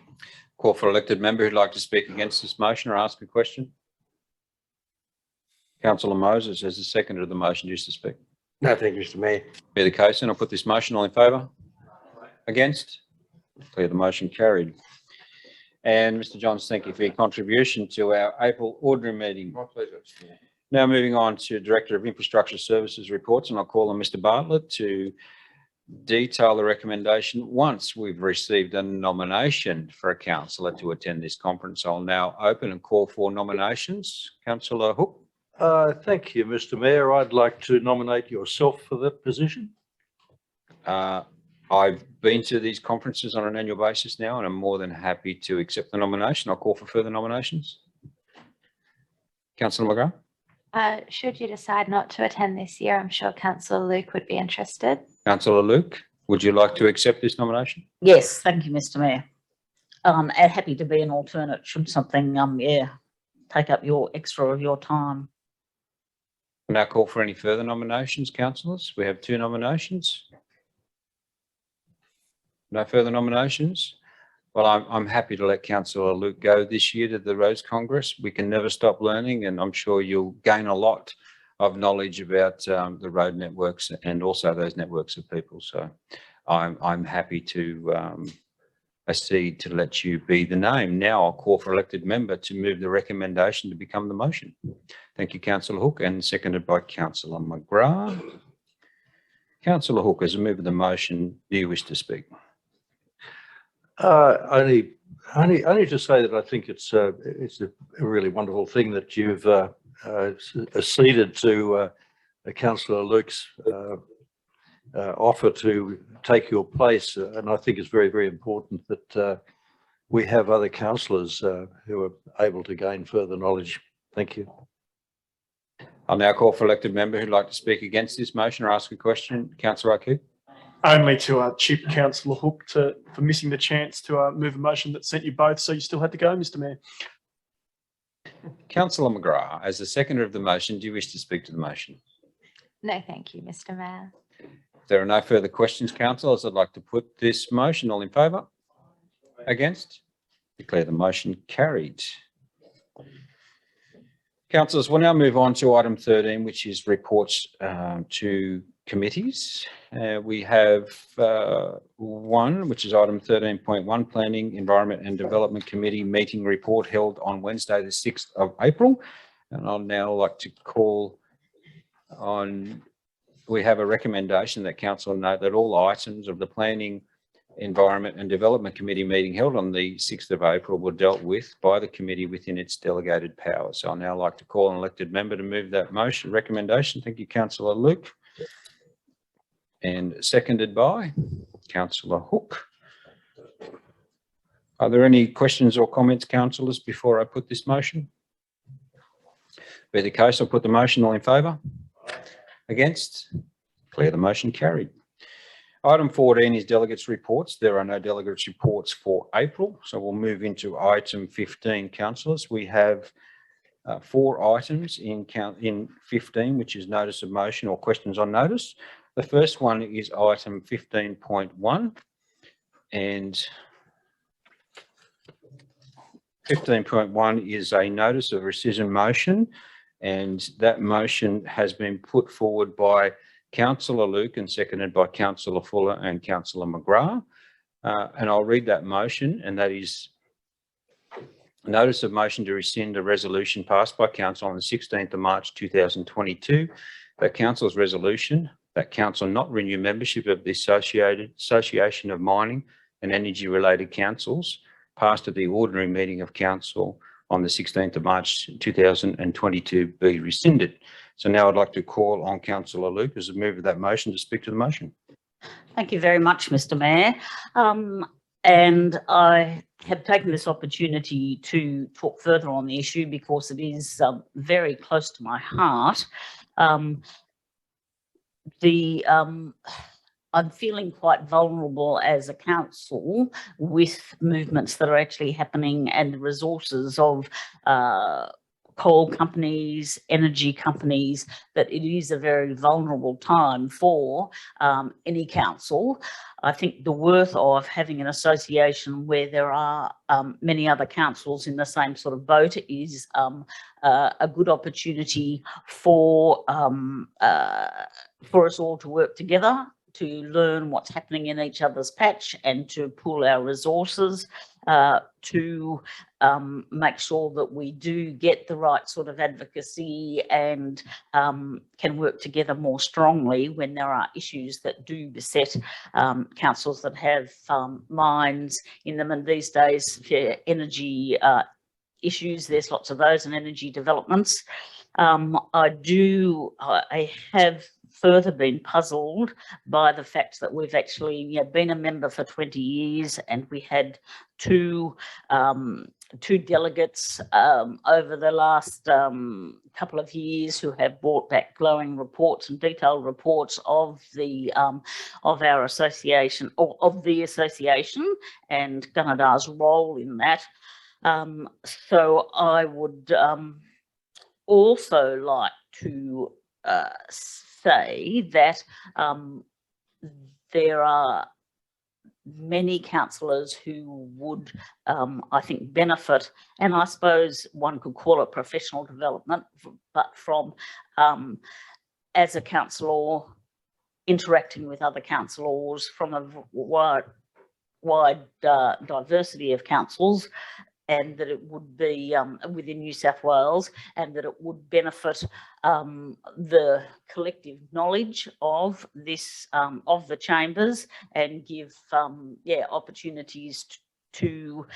Call for elected member who'd like to speak against this motion or ask a question. Councillor Moses, as the seconder of the motion, used to speak. No, thank you, Mr. Mayor. Be the case, and I'll put this motion. All in favour? Against? Declare the motion carried. And Mr. Johns, thank you for your contribution to our April ordinary meeting. My pleasure. Now moving on to Director of Infrastructure Services reports, and I'll call on Mr. Bartlett to detail the recommendation. Once we've received a nomination for a councillor to attend this conference, I'll now open and call for nominations. Councillor Hook. Thank you, Mr. Mayor. I'd like to nominate yourself for that position. I've been to these conferences on an annual basis now, and I'm more than happy to accept the nomination. I'll call for further nominations. Councillor McGrath. Should you decide not to attend this year, I'm sure Councillor Luke would be interested. Councillor Luke, would you like to accept this nomination? Yes, thank you, Mr. Mayor. And happy to be an alternate should something, take up your extra of your time. I'll now call for any further nominations, councillors. We have 2 nominations. No further nominations? Well, I'm happy to let Councillor Luke go this year to the Rose Congress. We can never stop learning, and I'm sure you'll gain a lot of knowledge about the road networks and also those networks of people. So I'm happy to accede to let you be the name. Now I'll call for elected member to move the recommendation to become the motion. Thank you, Councillor Hook, and seconded by Councillor McGrath. Councillor Hook, as a mover of the motion, do you wish to speak? Only to say that I think it's a really wonderful thing that you've acceded to Councillor Luke's offer to take your place, and I think it's very, very important that we have other councillors who are able to gain further knowledge. Thank you. I'll now call for elected member who'd like to speak against this motion or ask a question. Councillor O'Keefe. Only to chip Councillor Hook for missing the chance to move a motion that sent you both, so you still had to go, Mr. Mayor. Councillor McGrath, as the seconder of the motion, do you wish to speak to the motion? No, thank you, Mr. Mayor. If there are no further questions, councillors, I'd like to put this motion. All in favour? Against? Declare the motion carried. Councillors, we'll now move on to item 13, which is reports to committees. We have one, which is item 13.1, Planning, Environment and Development Committee meeting report held on Wednesday, the 6th of April. And I'd now like to call on, we have a recommendation that council note that all items of the Planning, Environment and Development Committee meeting held on the 6th of April were dealt with by the committee within its delegated powers. So I'd now like to call an elected member to move that motion recommendation. Thank you, Councillor Luke. And seconded by Councillor Hook. Are there any questions or comments, councillors, before I put this motion? Be the case, I'll put the motion. All in favour? Against? Declare the motion carried. Item 14 is delegates' reports. There are no delegates' reports for April, so we'll move into item 15, councillors. We have 4 items in 15, which is notice of motion or questions on notice. The first one is item 15.1, and 15.1 is a notice of rescission motion, and that motion has been put forward by Councillor Luke and seconded by Councillor Fuller and Councillor McGrath. And I'll read that motion, and that is a notice of motion to rescind a resolution passed by Council on the 16th of March 2022. That Council's resolution that Council not renew membership of the Association of Mining and Energy Related Councils passed at the ordinary meeting of Council on the 16th of March 2022 be rescinded. So now I'd like to call on Councillor Luke as a mover of that motion to speak to the motion. Thank you very much, Mr. Mayor. And I have taken this opportunity to talk further on the issue because it is very close to my heart. I'm feeling quite vulnerable as a council with movements that are actually happening and the resources of coal companies, energy companies, that it is a very vulnerable time for any council. I think the worth of having an association where there are many other councils in the same sort of boat is a good opportunity for us all to work together, to learn what's happening in each other's patch and to pool our resources to make sure that we do get the right sort of advocacy and can work together more strongly when there are issues that do beset councils that have mines in them. And these days, energy issues, there's lots of those, and energy developments. I have further been puzzled by the fact that we've actually been a member for 20 years and we had two delegates over the last couple of years who have brought back glowing reports and detailed reports of the of our association, or of the association, and Gunnedar's role in that. So I would also like to say that there are many councillors who would, I think, benefit, and I suppose one could call it professional development, but from, as a councillor, interacting with other councillors from a wide diversity of councils, and that it would be within New South Wales, and that it would benefit the collective knowledge of this, of the chambers, and give opportunities to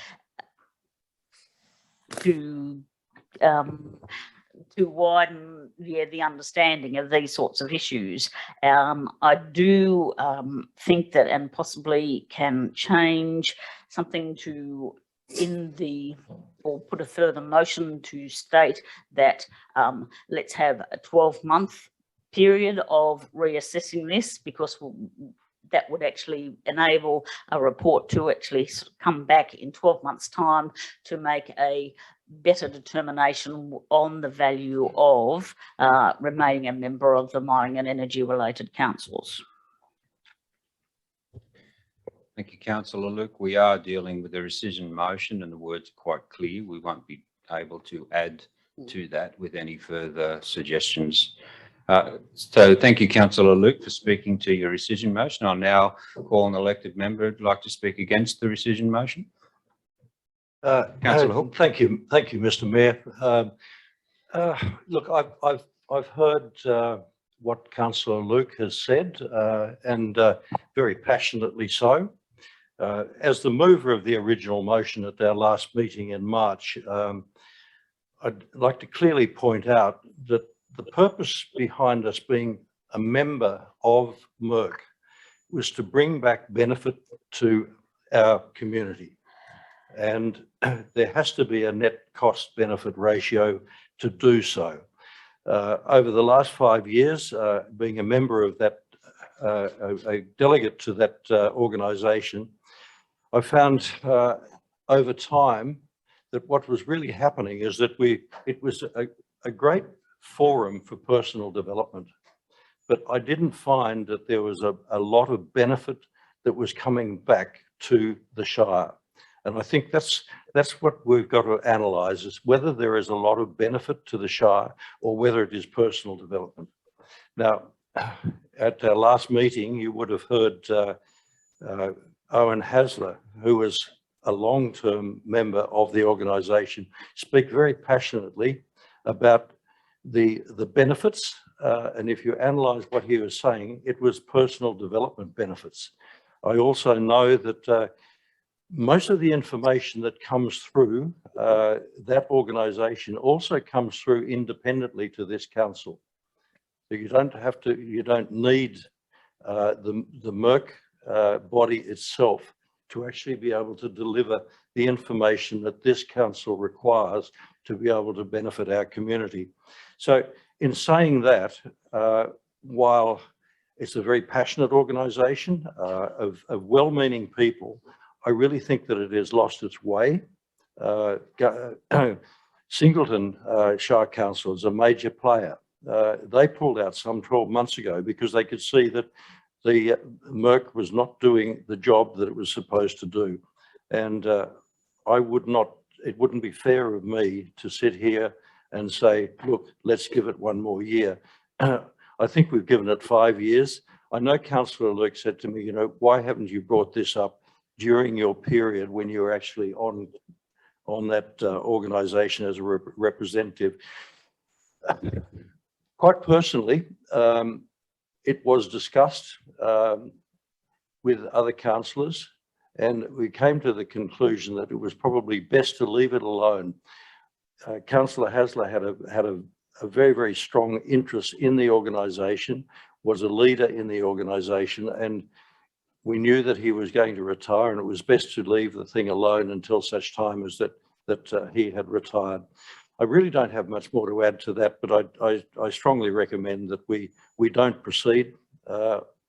widen the understanding of these sorts of issues. I do think that, and possibly can change something to or put a further motion to state that let's have a 12-month period of reassessing this, because that would actually enable a report to actually come back in 12 months' time to make a better determination on the value of remaining a member of the mining and energy related councils. Thank you, Councillor Luke. We are dealing with a rescission motion and the words are quite clear. We won't be able to add to that with any further suggestions. So thank you, Councillor Luke, for speaking to your rescission motion. I'll now call an elected member who'd like to speak against the rescission motion. Councillor Hook. Thank you, Mr. Mayor. Look, I've heard what Councillor Luke has said, and very passionately so. As the mover of the original motion at our last meeting in March, I'd like to clearly point out that the purpose behind us being a member of MERC was to bring back benefit to our community. And there has to be a net cost benefit ratio to do so. Over the last 5 years, being a member of that, a delegate to that organisation, I found over time that what was really happening is that it was a great forum for personal development, but I didn't find that there was a lot of benefit that was coming back to the Shire. And I think that's what we've got to analyse, is whether there is a lot of benefit to the Shire or whether it is personal development. Now, at our last meeting, you would have heard Owen Hasler, who was a long-term member of the organisation, speak very passionately about the benefits. And if you analyse what he was saying, it was personal development benefits. I also know that most of the information that comes through that organisation also comes through independently to this council. So you don't need the MERC body itself to actually be able to deliver the information that this council requires to be able to benefit our community. So in saying that, while it's a very passionate organisation of well-meaning people, I really think that it has lost its way. Singleton Shire Council is a major player. They pulled out some 12 months ago because they could see that the MERC was not doing the job that it was supposed to do. And it wouldn't be fair of me to sit here and say, look, let's give it one more year. I think we've given it 5 years. I know Councillor Luke said to me, you know, why haven't you brought this up during your period when you were actually on that organisation as a representative? Quite personally, it was discussed with other councillors, and we came to the conclusion that it was probably best to leave it alone. Councillor Hasler had a very, very strong interest in the organisation, was a leader in the organisation, and we knew that he was going to retire, and it was best to leave the thing alone until such time as that he had retired. I really don't have much more to add to that, but I strongly recommend that we don't proceed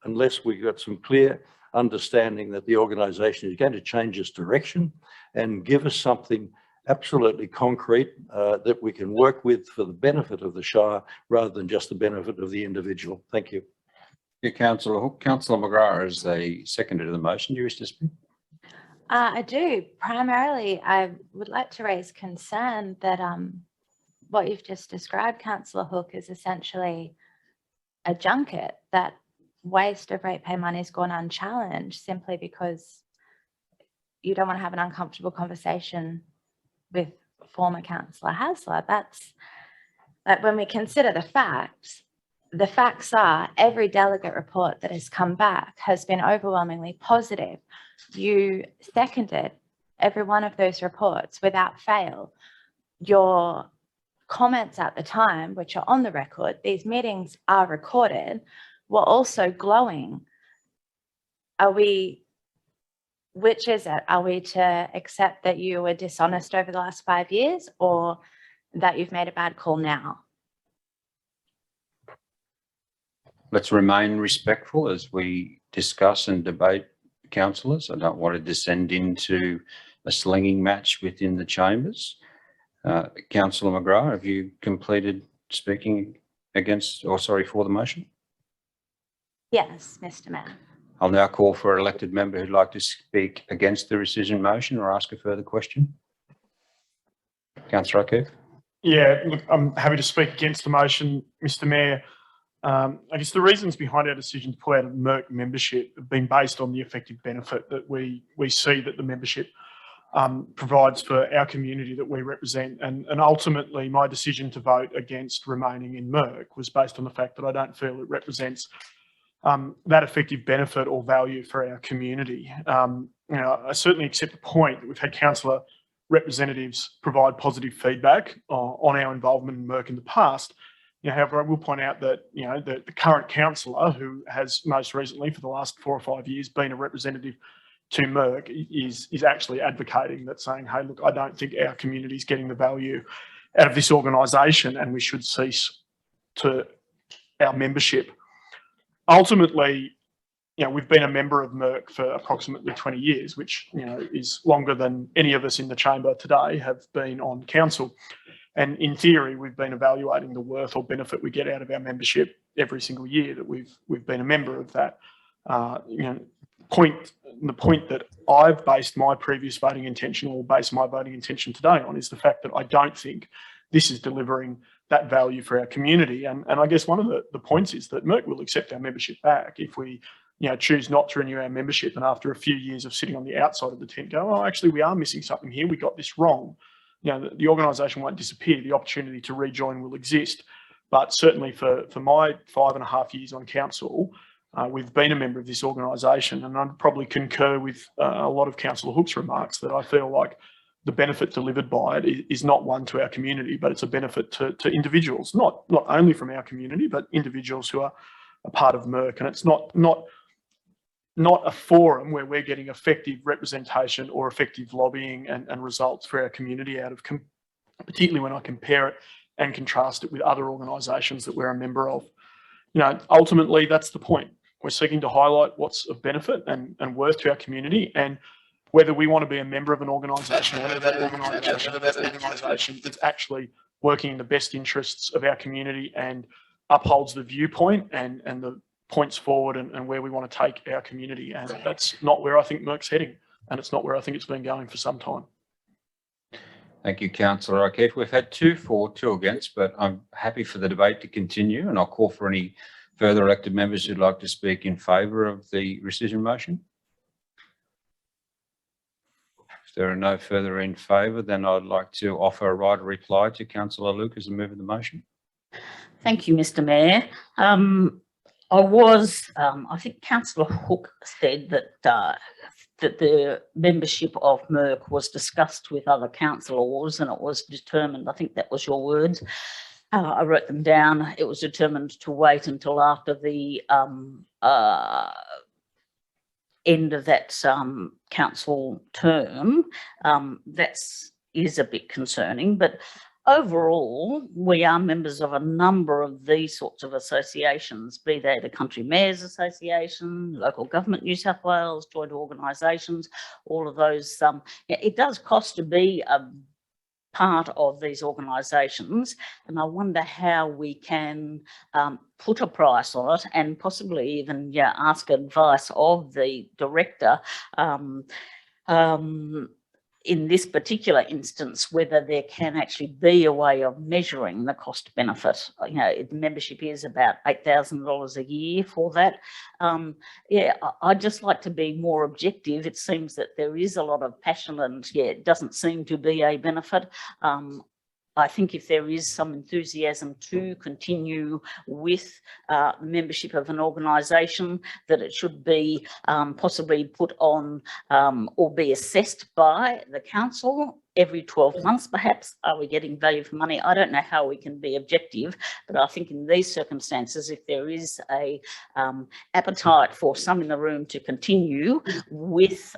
unless we got some clear understanding that the organisation is going to change its direction and give us something absolutely concrete that we can work with for the benefit of the Shire rather than just the benefit of the individual. Thank you. Yeah, Councillor Hook. Councillor McGrath is the seconder to the motion. Do you wish to speak? I do. Primarily, I would like to raise concern that what you've just described, Councillor Hook, is essentially a junket. That waste of ratepayer money has gone unchallenged simply because you don't want to have an uncomfortable conversation with former Councillor Hasler. That's like, when we consider the facts are every delegate report that has come back has been overwhelmingly positive. You seconded every one of those reports without fail. Your comments at the time, which are on the record, these meetings are recorded, were also glowing. Which is it? Are we to accept that you were dishonest over the last 5 years, or that you've made a bad call now? let's remain respectful as we discuss and debate, councillors. I don't want to descend into a slinging match within the chambers. Councillor McGrath, have you completed speaking against, or sorry, for the motion? Yes, Mr. Mayor. I'll now call for an elected member who'd like to speak against the rescission motion or ask a further question. Councillor O'Keefe. Yeah, look, I'm happy to speak against the motion, Mr. Mayor. I guess the reasons behind our decision to pull out of Merck membership have been based on the effective benefit that we see that the membership provides for our community that we represent. And ultimately, my decision to vote against remaining in Merck was based on the fact that I don't feel it represents that effective benefit or value for our community. I certainly accept the point that we've had councillor representatives provide positive feedback on our involvement in Merck in the past. However, I will point out that the current councillor, who has most recently for the last 4 or 5 years been a representative to Merck, is actually advocating that, saying, hey, look, I don't think our community is getting the value out of this organisation and we should cease to our membership. Ultimately, we've been a member of Merck for approximately 20 years, which, is longer than any of us in the chamber today have been on council. And in theory, we've been evaluating the worth or benefit we get out of our membership every single year that we've been a member of that. The point that I've based my previous voting intention or based my voting intention today on is the fact that I don't think this is delivering that value for our community. And I guess one of the points is that Merck will accept our membership back if we choose not to renew our membership and after a few years of sitting on the outside of the tent go, oh, actually, we are missing something here. We got this wrong. The organisation won't disappear. The opportunity to rejoin will exist. But certainly for my 5.5 years on council, we've been a member of this organisation, and I'd probably concur with a lot of Councillor Hook's remarks that I feel like the benefit delivered by it is not one to our community, but it's a benefit to individuals, not only from our community, but individuals who are a part of Merck. And it's not a forum where we're getting effective representation or effective lobbying and results for our community out of, particularly when I compare it and contrast it with other organisations that we're a member of. Ultimately, that's the point. We're seeking to highlight what's of benefit and worth to our community, and whether we want to be a member of an organisation, whether that organisation is actually working in the best interests of our community and upholds the viewpoint and the points forward and where we want to take our community. And that's not where I think Merck's heading, and it's not where I think it's been going for some time. Thank you, Councillor O'Keefe. We've had 2 for, 2 against, but I'm happy for the debate to continue, and I'll call for any further elected members who'd like to speak in favour of the rescission motion. If there are no further in favour, then I'd like to offer a right of reply to Councillor Luke as the mover of the motion. Thank you, Mr. Mayor. I think Councillor Hook said that the membership of Merck was discussed with other councillors and it was determined, I think that was your words, I wrote them down, it was determined to wait until after the end of that council term. That is a bit concerning, but overall, we are members of a number of these sorts of associations, be they the Country Mayors Association, Local Government New South Wales, joint organisations, all of those. It does cost to be a part of these organisations, and I wonder how we can put a price on it and possibly even ask advice of the director in this particular instance, whether there can actually be a way of measuring the cost benefit. The membership is about $8,000 a year for that. I'd just like to be more objective. It seems that there is a lot of passion and it doesn't seem to be a benefit. I think if there is some enthusiasm to continue with membership of an organisation, that it should be possibly put on or be assessed by the council every 12 months, perhaps. Are we getting value for money? I don't know how we can be objective, but I think in these circumstances, if there is a appetite for some in the room to continue with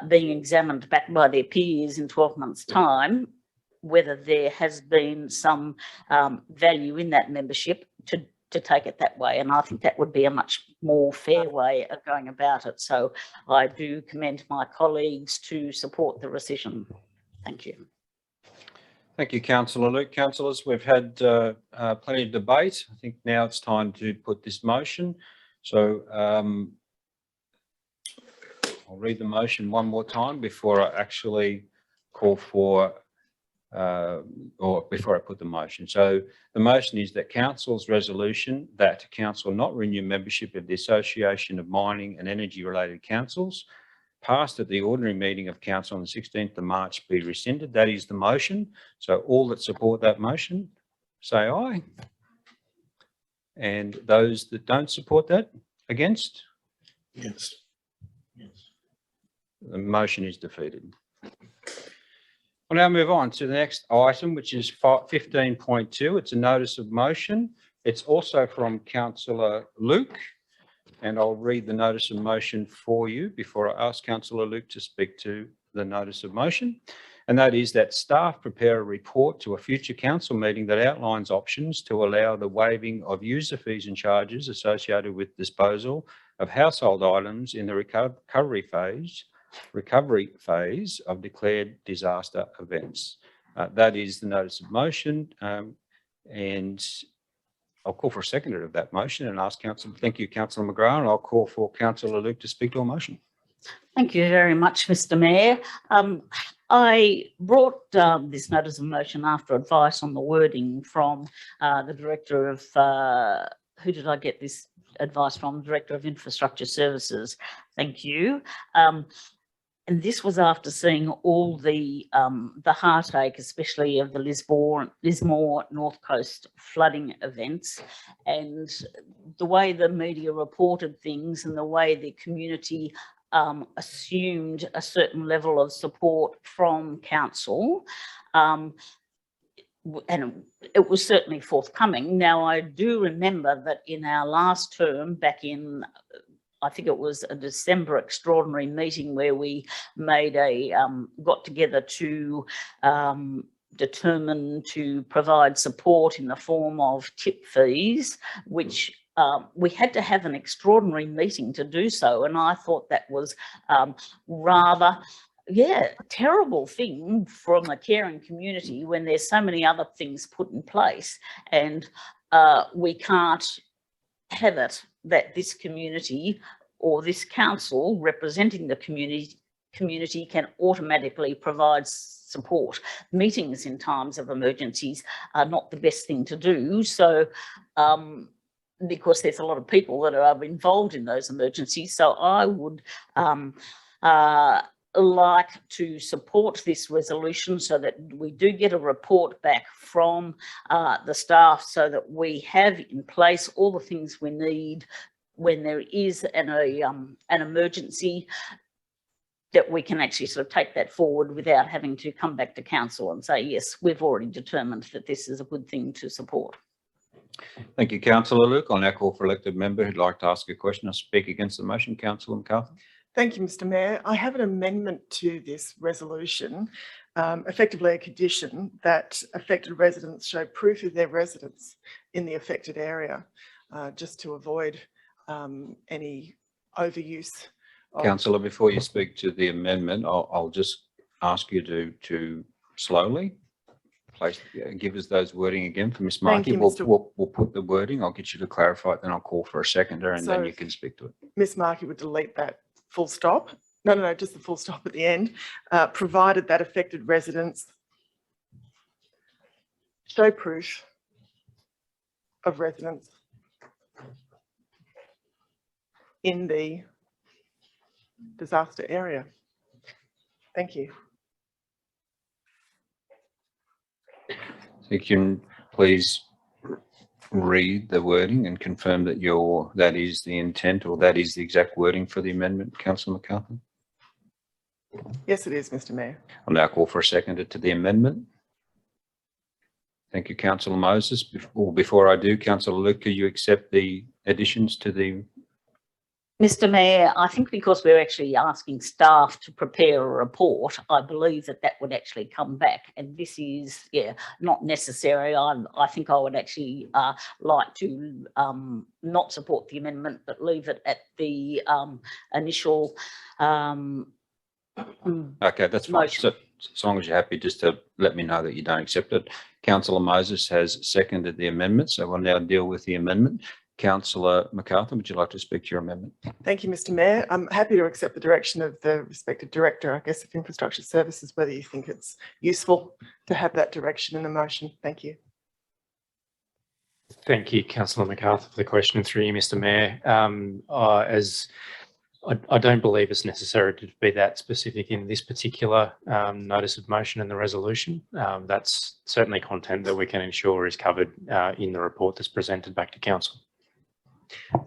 being examined back by their peers in 12 months' time, whether there has been some value in that membership to take it that way. And I think that would be a much more fair way of going about it. So I do commend my colleagues to support the rescission. Thank you. Thank you, Councillor Luke. Councillors, we've had plenty of debate. I think now it's time to put this motion. So I'll read the motion one more time before I actually call for, or before I put the motion. So the motion is that Council's resolution that Council not renew membership of the Association of Mining and Energy Related Councils passed at the ordinary meeting of Council on the 16th of March be rescinded. That is the motion. So all that support that motion, say aye. And those that don't support that, against? Yes. The motion is defeated. We'll now move on to the next item, which is 15.2. It's a notice of motion. It's also from Councillor Luke, and I'll read the notice of motion for you before I ask Councillor Luke to speak to the notice of motion. And that is that staff prepare a report to a future council meeting that outlines options to allow the waiving of user fees and charges associated with disposal of household items in the recovery phase of declared disaster events. That is the notice of motion, and I'll call for a seconder of that motion and ask Councillor. Thank you, Councillor McGrath, and I'll call for Councillor Luke to speak to a motion. Thank you very much, Mr. Mayor. I brought this notice of motion after advice on the wording from the Director of, who did I get this advice from? Director of Infrastructure Services. Thank you. And this was after seeing all the heartache, especially of the Lismore North Coast flooding events, and the way the media reported things and the way the community assumed a certain level of support from council. And it was certainly forthcoming. Now, I do remember that in our last term, back in, I think it was a December extraordinary meeting where we made got together to determine to provide support in the form of tip fees, which we had to have an extraordinary meeting to do so. And I thought that was rather, a terrible thing from a caring community when there's so many other things put in place. And we can't have it that this community or this council representing the community can automatically provide support. Meetings in times of emergencies are not the best thing to do. So, because there's a lot of people that are involved in those emergencies. So I would like to support this resolution so that we do get a report back from the staff so that we have in place all the things we need when there is an emergency, that we can actually sort of take that forward without having to come back to council and say, yes, we've already determined that this is a good thing to support. Thank you, Councillor Luke. I'll now call for elected member who'd like to ask a question or speak against the motion. Councillor McCarthy. Thank you, Mr. Mayor. I have an amendment to this resolution, effectively a condition that affected residents show proof of their residence in the affected area, just to avoid any overuse. Councillor, before you speak to the amendment, I'll just ask you to slowly give us those wording again for Ms. Markey. We'll put the wording. I'll get you to clarify it, then I'll call for a seconder and then you can speak to it. Ms. Markey would delete that full stop. No, just the full stop at the end. Provided that affected residents show proof of residence in the disaster area. Thank you. So you can please read the wording and confirm that that is the intent or that is the exact wording for the amendment, Councillor McCarthy. Yes, it is, Mr. Mayor. I'll now call for a seconder to the amendment. Thank you, Councillor Moses. Before I do, Councillor Luke, do you accept the additions to the Mr. Mayor, I think because we're actually asking staff to prepare a report, I believe that that would actually come back. And this is, not necessary. I think I would actually like to not support the amendment, but leave it at the initial Okay, that's fine. motion. So as long as you're happy just to let me know that you don't accept it. Councillor Moses has seconded the amendment, so we'll now deal with the amendment. Councillor MacArthur, would you like to speak to your amendment? Thank you, Mr. Mayor. I'm happy to accept the direction of the respective director, I guess, of infrastructure services, whether you think it's useful to have that direction in the motion. Thank you. Thank you, Councillor MacArthur, for the question through you, Mr. Mayor. As I don't believe it's necessary to be that specific in this particular notice of motion and the resolution. That's certainly content that we can ensure is covered in the report that's presented back to council.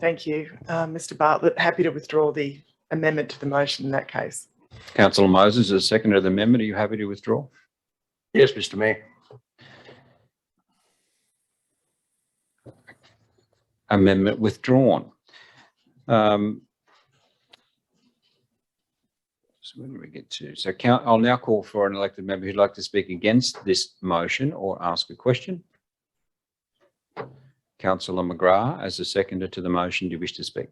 Thank you. Mr. Bartlett, happy to withdraw the amendment to the motion in that case. Councillor Moses, as seconder of the amendment, are you happy to withdraw? Yes, Mr. Mayor. Amendment withdrawn. So where do we get to? So I'll now call for an elected member who'd like to speak against this motion or ask a question. Councillor McGrath, as a seconder to the motion, do you wish to speak?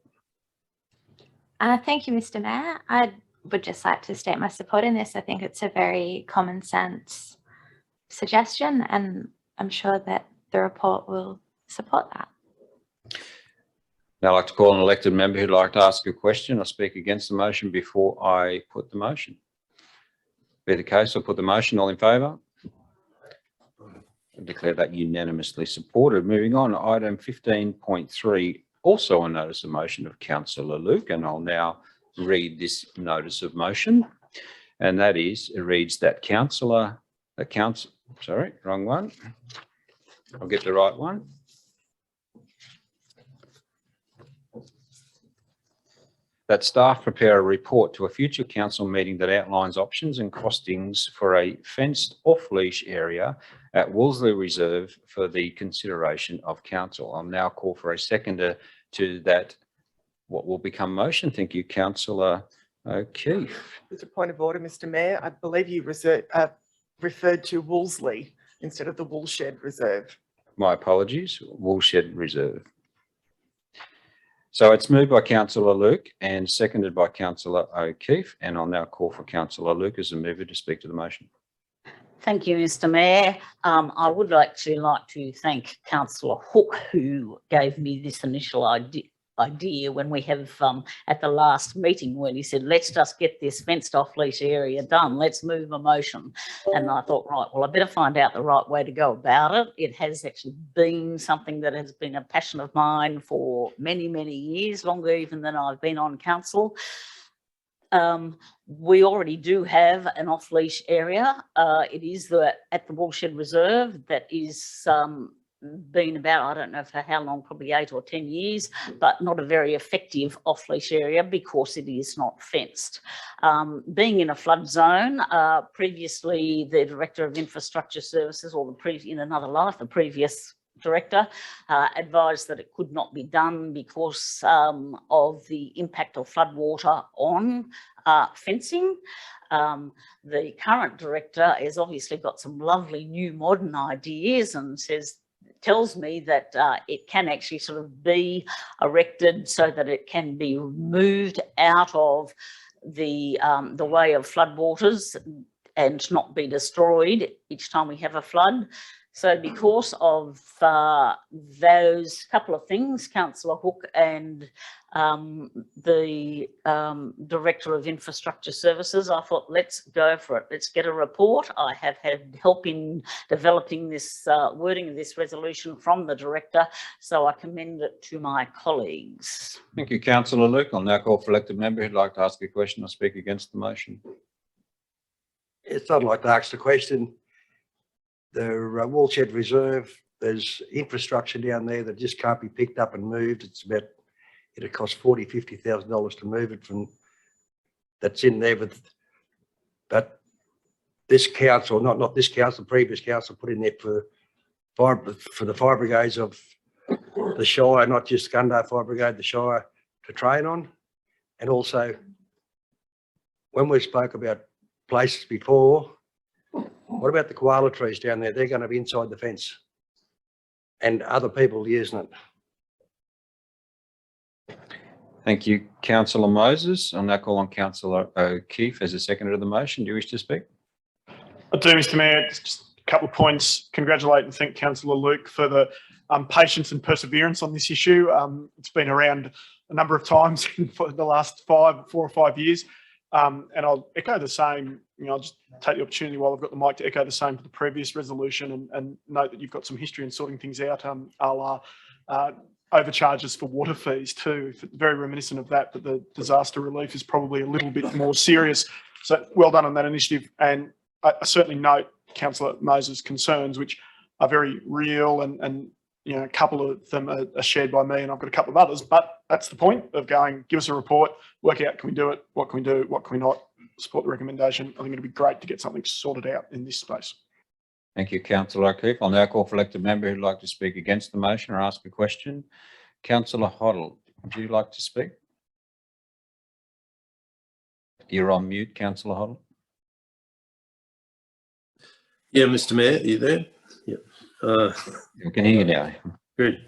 Thank you, Mr. Mayor. I would just like to state my support in this. I think it's a very common sense suggestion, and I'm sure that the report will support that. Now I'd like to call an elected member who'd like to ask a question or speak against the motion before I put the motion. Be the case, I'll put the motion. All in favour? I declare that unanimously supported. Moving on, item 15.3, also a notice of motion of Councillor Luke, and I'll now read this notice of motion. And that is, it reads that sorry, wrong one. I'll get the right one. That staff prepare a report to a future council meeting that outlines options and costings for a fenced off-leash area at Wolseley Reserve for the consideration of council. I'll now call for a seconder to that, what will become motion. Thank you, Councillor O'Keefe. There's a point of order, Mr. Mayor. I believe you referred to Wolseley instead of the Woolshed Reserve. My apologies, Woolshed Reserve. So it's moved by Councillor Luke and seconded by Councillor O'Keefe, and I'll now call for Councillor Luke as a mover to speak to the motion. Thank you, Mr. Mayor. I would like to thank Councillor Hook, who gave me this initial idea when we have at the last meeting when he said, let's just get this fenced off leash area done, let's move a motion. And I thought, right, well, I better find out the right way to go about it. It has actually been something that has been a passion of mine for many, many years, longer even than I've been on council. We already do have an off-leash area. It is at the Woolshed Reserve that is been about, I don't know for how long, probably 8 or 10 years, but not a very effective off-leash area because it is not fenced. Being in a flood zone, previously the Director of Infrastructure Services, or in another life, the previous director advised that it could not be done because of the impact of floodwater on fencing. The current director has obviously got some lovely new modern ideas and tells me that it can actually sort of be erected so that it can be moved out of the way of floodwaters and not be destroyed each time we have a flood. So because of those couple of things, Councillor Hook and the Director of Infrastructure Services, I thought, let's go for it. Let's get a report. I have had help in developing this wording of this resolution from the Director, so I commend it to my colleagues. Thank you, Councillor Luke. I'll now call for elected member who'd like to ask a question or speak against the motion. Yes, I'd like to ask the question. The Woolshed Reserve, there's infrastructure down there that just can't be picked up and moved. It'll cost $40,000 to $50,000 to move it from that's in there. But this council, not this council, previous council put in there for the fire brigades of the Shire, not just Gundarr Fire Brigade, the Shire, to train on. And also, when we spoke about places before, what about the koala trees down there? They're going to be inside the fence and other people using it. Thank you, councillor Moses. I'll now call on councillor O'Keefe as a seconder of the motion. Do you wish to speak? I do, Mr Mayor. Just a couple of points. Congratulate and thank Councillor Luke for the patience and perseverance on this issue. It's been around a number of times for the last 4 or 5 years. And I'll echo the same, I'll just take the opportunity while I've got the mic to echo the same for the previous resolution and note that you've got some history in sorting things out, a la overcharges for water fees too. Very reminiscent of that, but the disaster relief is probably a little bit more serious. So well done on that initiative. And I certainly note Councillor Moses' concerns, which are very real and a couple of them are shared by me and I've got a couple of others, but that's the point of going, give us a report, work out, can we do it? What can we do? What can we not? Support the recommendation. I think it'd be great to get something sorted out in this space. Thank you, councillor O'Keefe. I'll now call for elected member who'd like to speak against the motion or ask a question. Councillor Hoddle, would you like to speak? You're on mute, councillor Hoddle. Yeah, Mr Mayor, are you there? Yeah. We can hear you now. Good.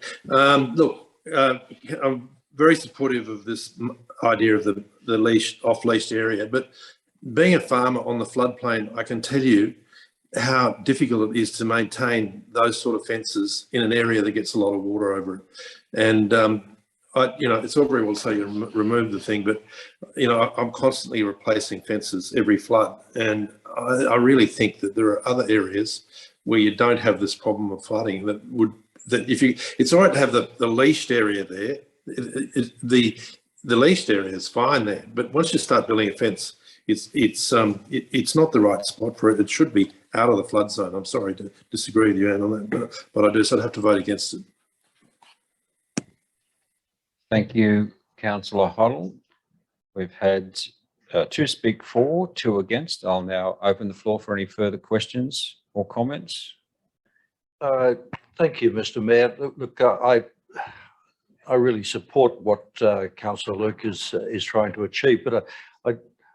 Look, I'm very supportive of this idea of the off-leased area, but being a farmer on the floodplain, I can tell you how difficult it is to maintain those sort of fences in an area that gets a lot of water over it. And, it's all very well to say you remove the thing, but, I'm constantly replacing fences every flood. And I really think that there are other areas where you don't have this problem of flooding it's all right to have the leashed area there. The leashed area is fine there, but once you start building a fence, it's not the right spot for it. It should be out of the flood zone. I'm sorry to disagree with you, Anne, on that, but I do, so I'd have to vote against it. Thank you, councillor Hoddle. We've had 2 speak for, 2 against. I'll now open the floor for any further questions or comments. Thank you, Mr. Mayor. Look, I really support what Councillor Luke is trying to achieve, but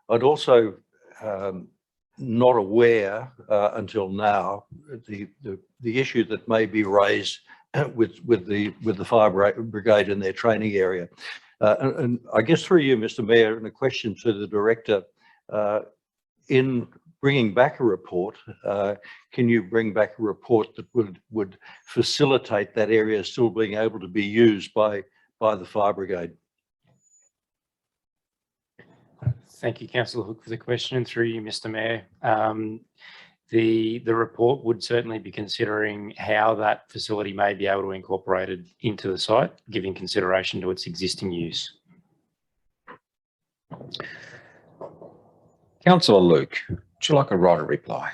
I'd also not aware until now the issue that may be raised with the fire brigade in their training area. And I guess through you, Mr. Mayor, and a question to the director, in bringing back a report, can you bring back a report that would facilitate that area still being able to be used by the fire brigade? Thank you, Councillor Hook, for the question, and through you, Mr. Mayor. The report would certainly be considering how that facility may be able to incorporate it into the site, giving consideration to its existing use. Councillor Luke, would you like a right of reply?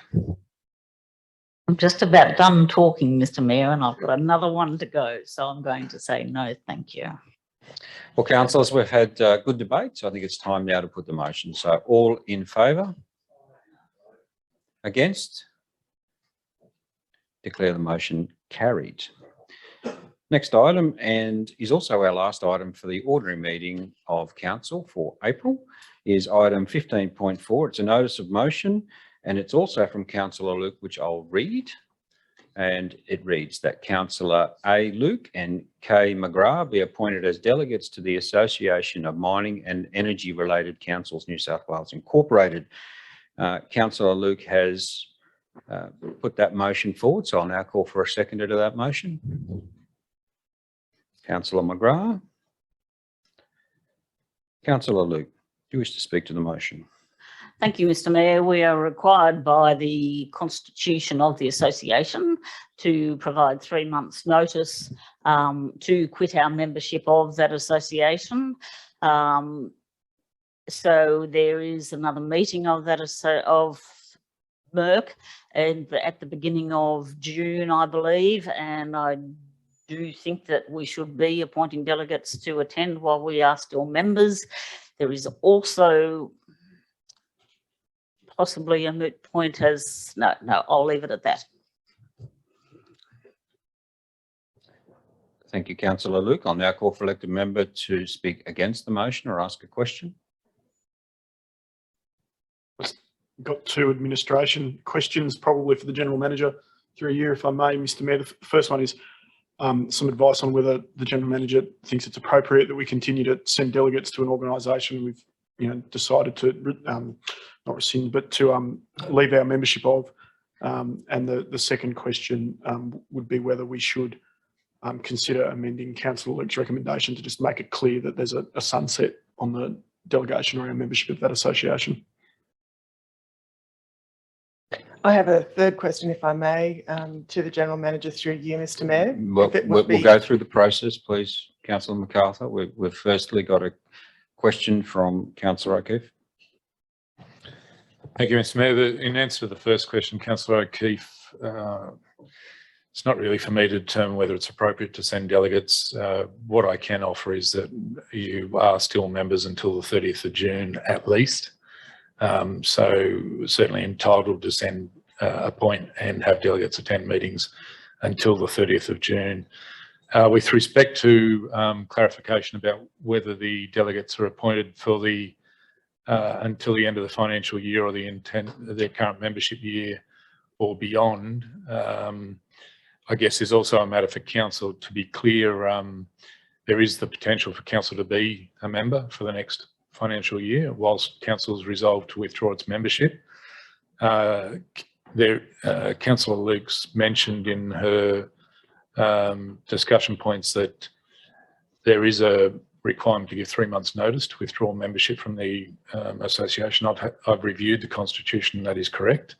I'm just about done talking, Mr. Mayor, and I've got another one to go, so I'm going to say no, thank you. Well, councillors, we've had good debate, so I think it's time now to put the motion. So all in favour? Against? Declare the motion carried. Next item, and is also our last item for the ordinary meeting of council for April, is item 15.4. It's a notice of motion, and it's also from Councillor Luke, which I'll read. And it reads that Councillor A. Luke and K. McGrath be appointed as delegates to the Association of Mining and Energy Related Councils New South Wales Incorporated. Councillor Luke has put that motion forward, so I'll now call for a seconder to that motion. Councillor McGrath. Councillor Luke, do you wish to speak to the motion? Thank you, Mr. Mayor. We are required by the Constitution of the Association to provide 3 months' notice to quit our membership of that association. So there is another meeting of that of MERC and at the beginning of June, I believe, and I do think that we should be appointing delegates to attend while we are still members. There is also possibly a moot point as, no, I'll leave it at that. Thank you, Councillor Luke. I'll now call for elected member to speak against the motion or ask a question. Got two administration questions, probably for the General Manager through you, if I may, Mr Mayor. The first one is some advice on whether the General Manager thinks it's appropriate that we continue to send delegates to an organisation we've decided to not rescind, but to leave our membership of. And the second question would be whether we should consider amending Councillor Luke's recommendation to just make it clear that there's a sunset on the delegation or our membership of that association. I have a third question, if I may, to the General Manager through you, Mr Mayor. We'll go through the process, please, Councillor MacArthur. We've firstly got a question from Councillor O'Keefe. Thank you, Mr Mayor. In answer to the first question, Councillor O'Keefe, it's not really for me to determine whether it's appropriate to send delegates. What I can offer is that you are still members until the 30th of June at least. So certainly entitled to send, appoint and have delegates attend meetings until the 30th of June. With respect to clarification about whether the delegates are appointed for the until the end of the financial year or their current membership year or beyond, I guess is also a matter for council. To be clear, there is the potential for council to be a member for the next financial year whilst council's resolved to withdraw its membership. Councillor Luke's mentioned in her discussion points that there is a requirement to give 3 months notice to withdraw membership from the association. I've reviewed the constitution, that is correct.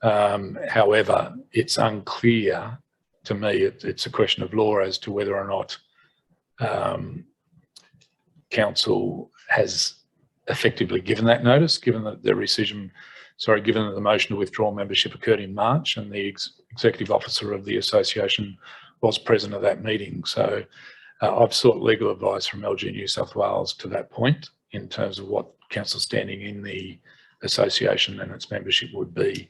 However, it's unclear to me, it's a question of law as to whether or not council has effectively given that notice, given that the given that the motion to withdraw membership occurred in March and the executive officer of the association was present at that meeting. So I've sought legal advice from LG New South Wales to that point in terms of what council's standing in the association and its membership would be.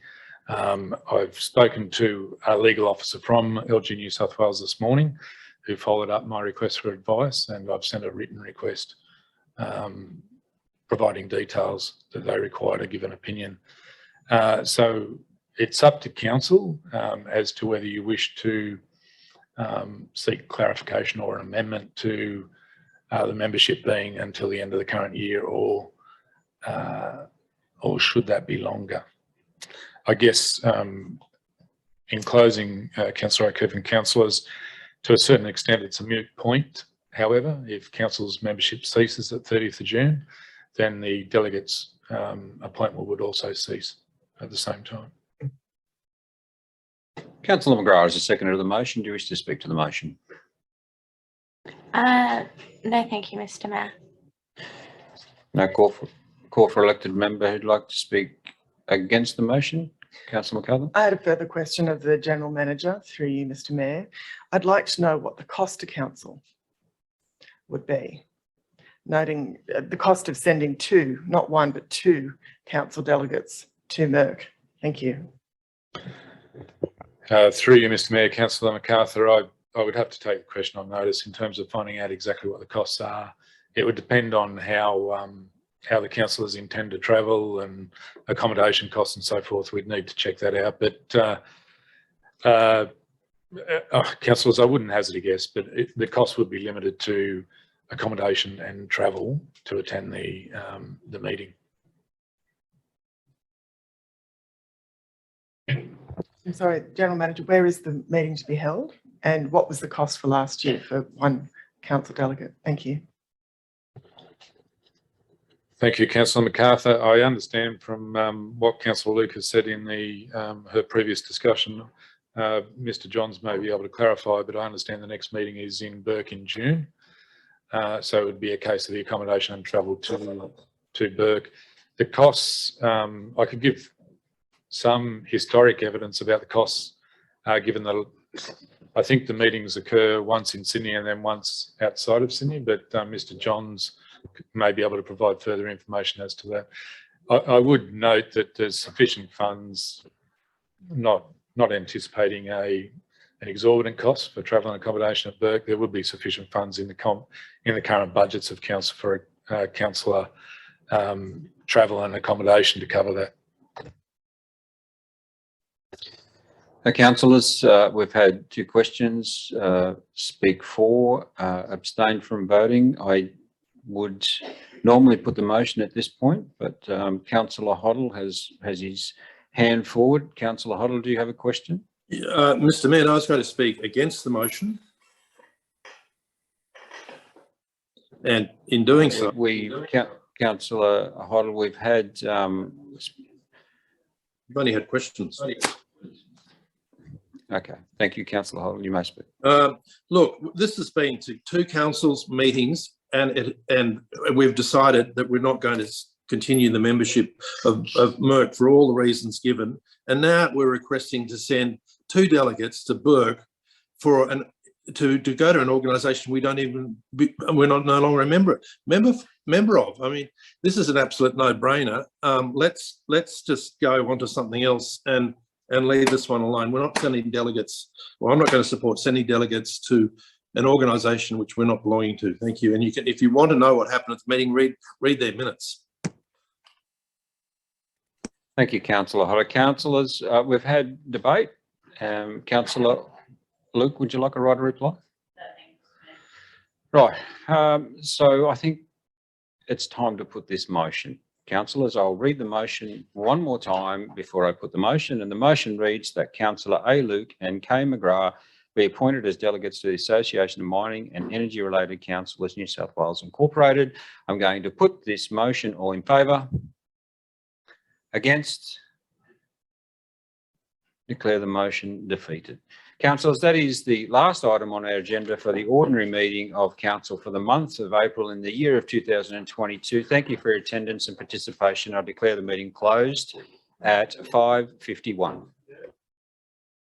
I've spoken to a legal officer from LG New South Wales this morning who followed up my request for advice, and I've sent a written request providing details that they require to give an opinion. So it's up to council as to whether you wish to seek clarification or an amendment to the membership being until the end of the current year, or should that be longer. I guess in closing, Councillor O'Keefe and councillors, to a certain extent, it's a moot point. However, if council's membership ceases at 30th of June, then the delegates' appointment would also cease at the same time. Councillor McGrath is the seconder of the motion. Do you wish to speak to the motion? No, thank you, Mr Mayor. No call for elected member who'd like to speak against the motion. Councillor McArthur. I had a further question of the General Manager through you, Mr Mayor. I'd like to know what the cost to council would be, noting the cost of sending two, not one, but two council delegates to Merck. Thank you. Through you, Mr Mayor, Councillor MacArthur, I would have to take the question on notice in terms of finding out exactly what the costs are. It would depend on how the councillors intend to travel and accommodation costs and so forth. We'd need to check that out. But councillors, I wouldn't hazard a guess, but the cost would be limited to accommodation and travel to attend the meeting. I'm sorry, General Manager, where is the meeting to be held? And what was the cost for last year for one council delegate? Thank you. Thank you, Councillor MacArthur. I understand from what Councillor Luke has said in her previous discussion, Mr Johns may be able to clarify, but I understand the next meeting is in Burke in June. So it would be a case of the accommodation and travel to Burke. The costs, I could give some historic evidence about the costs, given that I think the meetings occur once in Sydney and then once outside of Sydney, but Mr Johns may be able to provide further information as to that. I would note that there's sufficient funds, not anticipating a an exorbitant cost for travel and accommodation at Burke, there would be sufficient funds in the current budgets of council for councillor travel and accommodation to cover that. Councillors, we've had two questions. Speak for, abstain from voting. I would normally put the motion at this point, but Councillor Hoddle has his hand forward. Councillor Hoddle, do you have a question? Mr. Mayor, I was going to speak against the motion. And in doing so, Councillor Hoddle, we've had. We've only had questions. Okay, thank you, Councillor Hoddle. You may speak. Look, this has been to two councils meetings, and we've decided that we're not going to continue the membership of Merck for all the reasons given. And now we're requesting to send 2 delegates to Burke for to go to an organisation we don't even we're no longer a member of. I mean, this is an absolute no-brainer. Let's just go on to something else and leave this one alone. We're not sending delegates. Well, I'm not going to support sending delegates to an organisation which we're not belonging to. Thank you. And you can, if you want to know what happened at the meeting, read their minutes. Thank you, Councillor Hoddle. Councillors, we've had debate. Councillor Luke, would you like a right of reply? Right. So I think it's time to put this motion. Councillors, I'll read the motion one more time before I put the motion. And the motion reads that Councillor A. Luke and K. McGrath be appointed as delegates to the Association of Mining and Energy Related Councillors New South Wales Incorporated. I'm going to put this motion. All in favour? Against? Declare the motion defeated. Councillors, that is the last item on our agenda for the ordinary meeting of Council for the month of April in the year of 2022. Thank you for your attendance and participation. I declare the meeting closed at 5:51.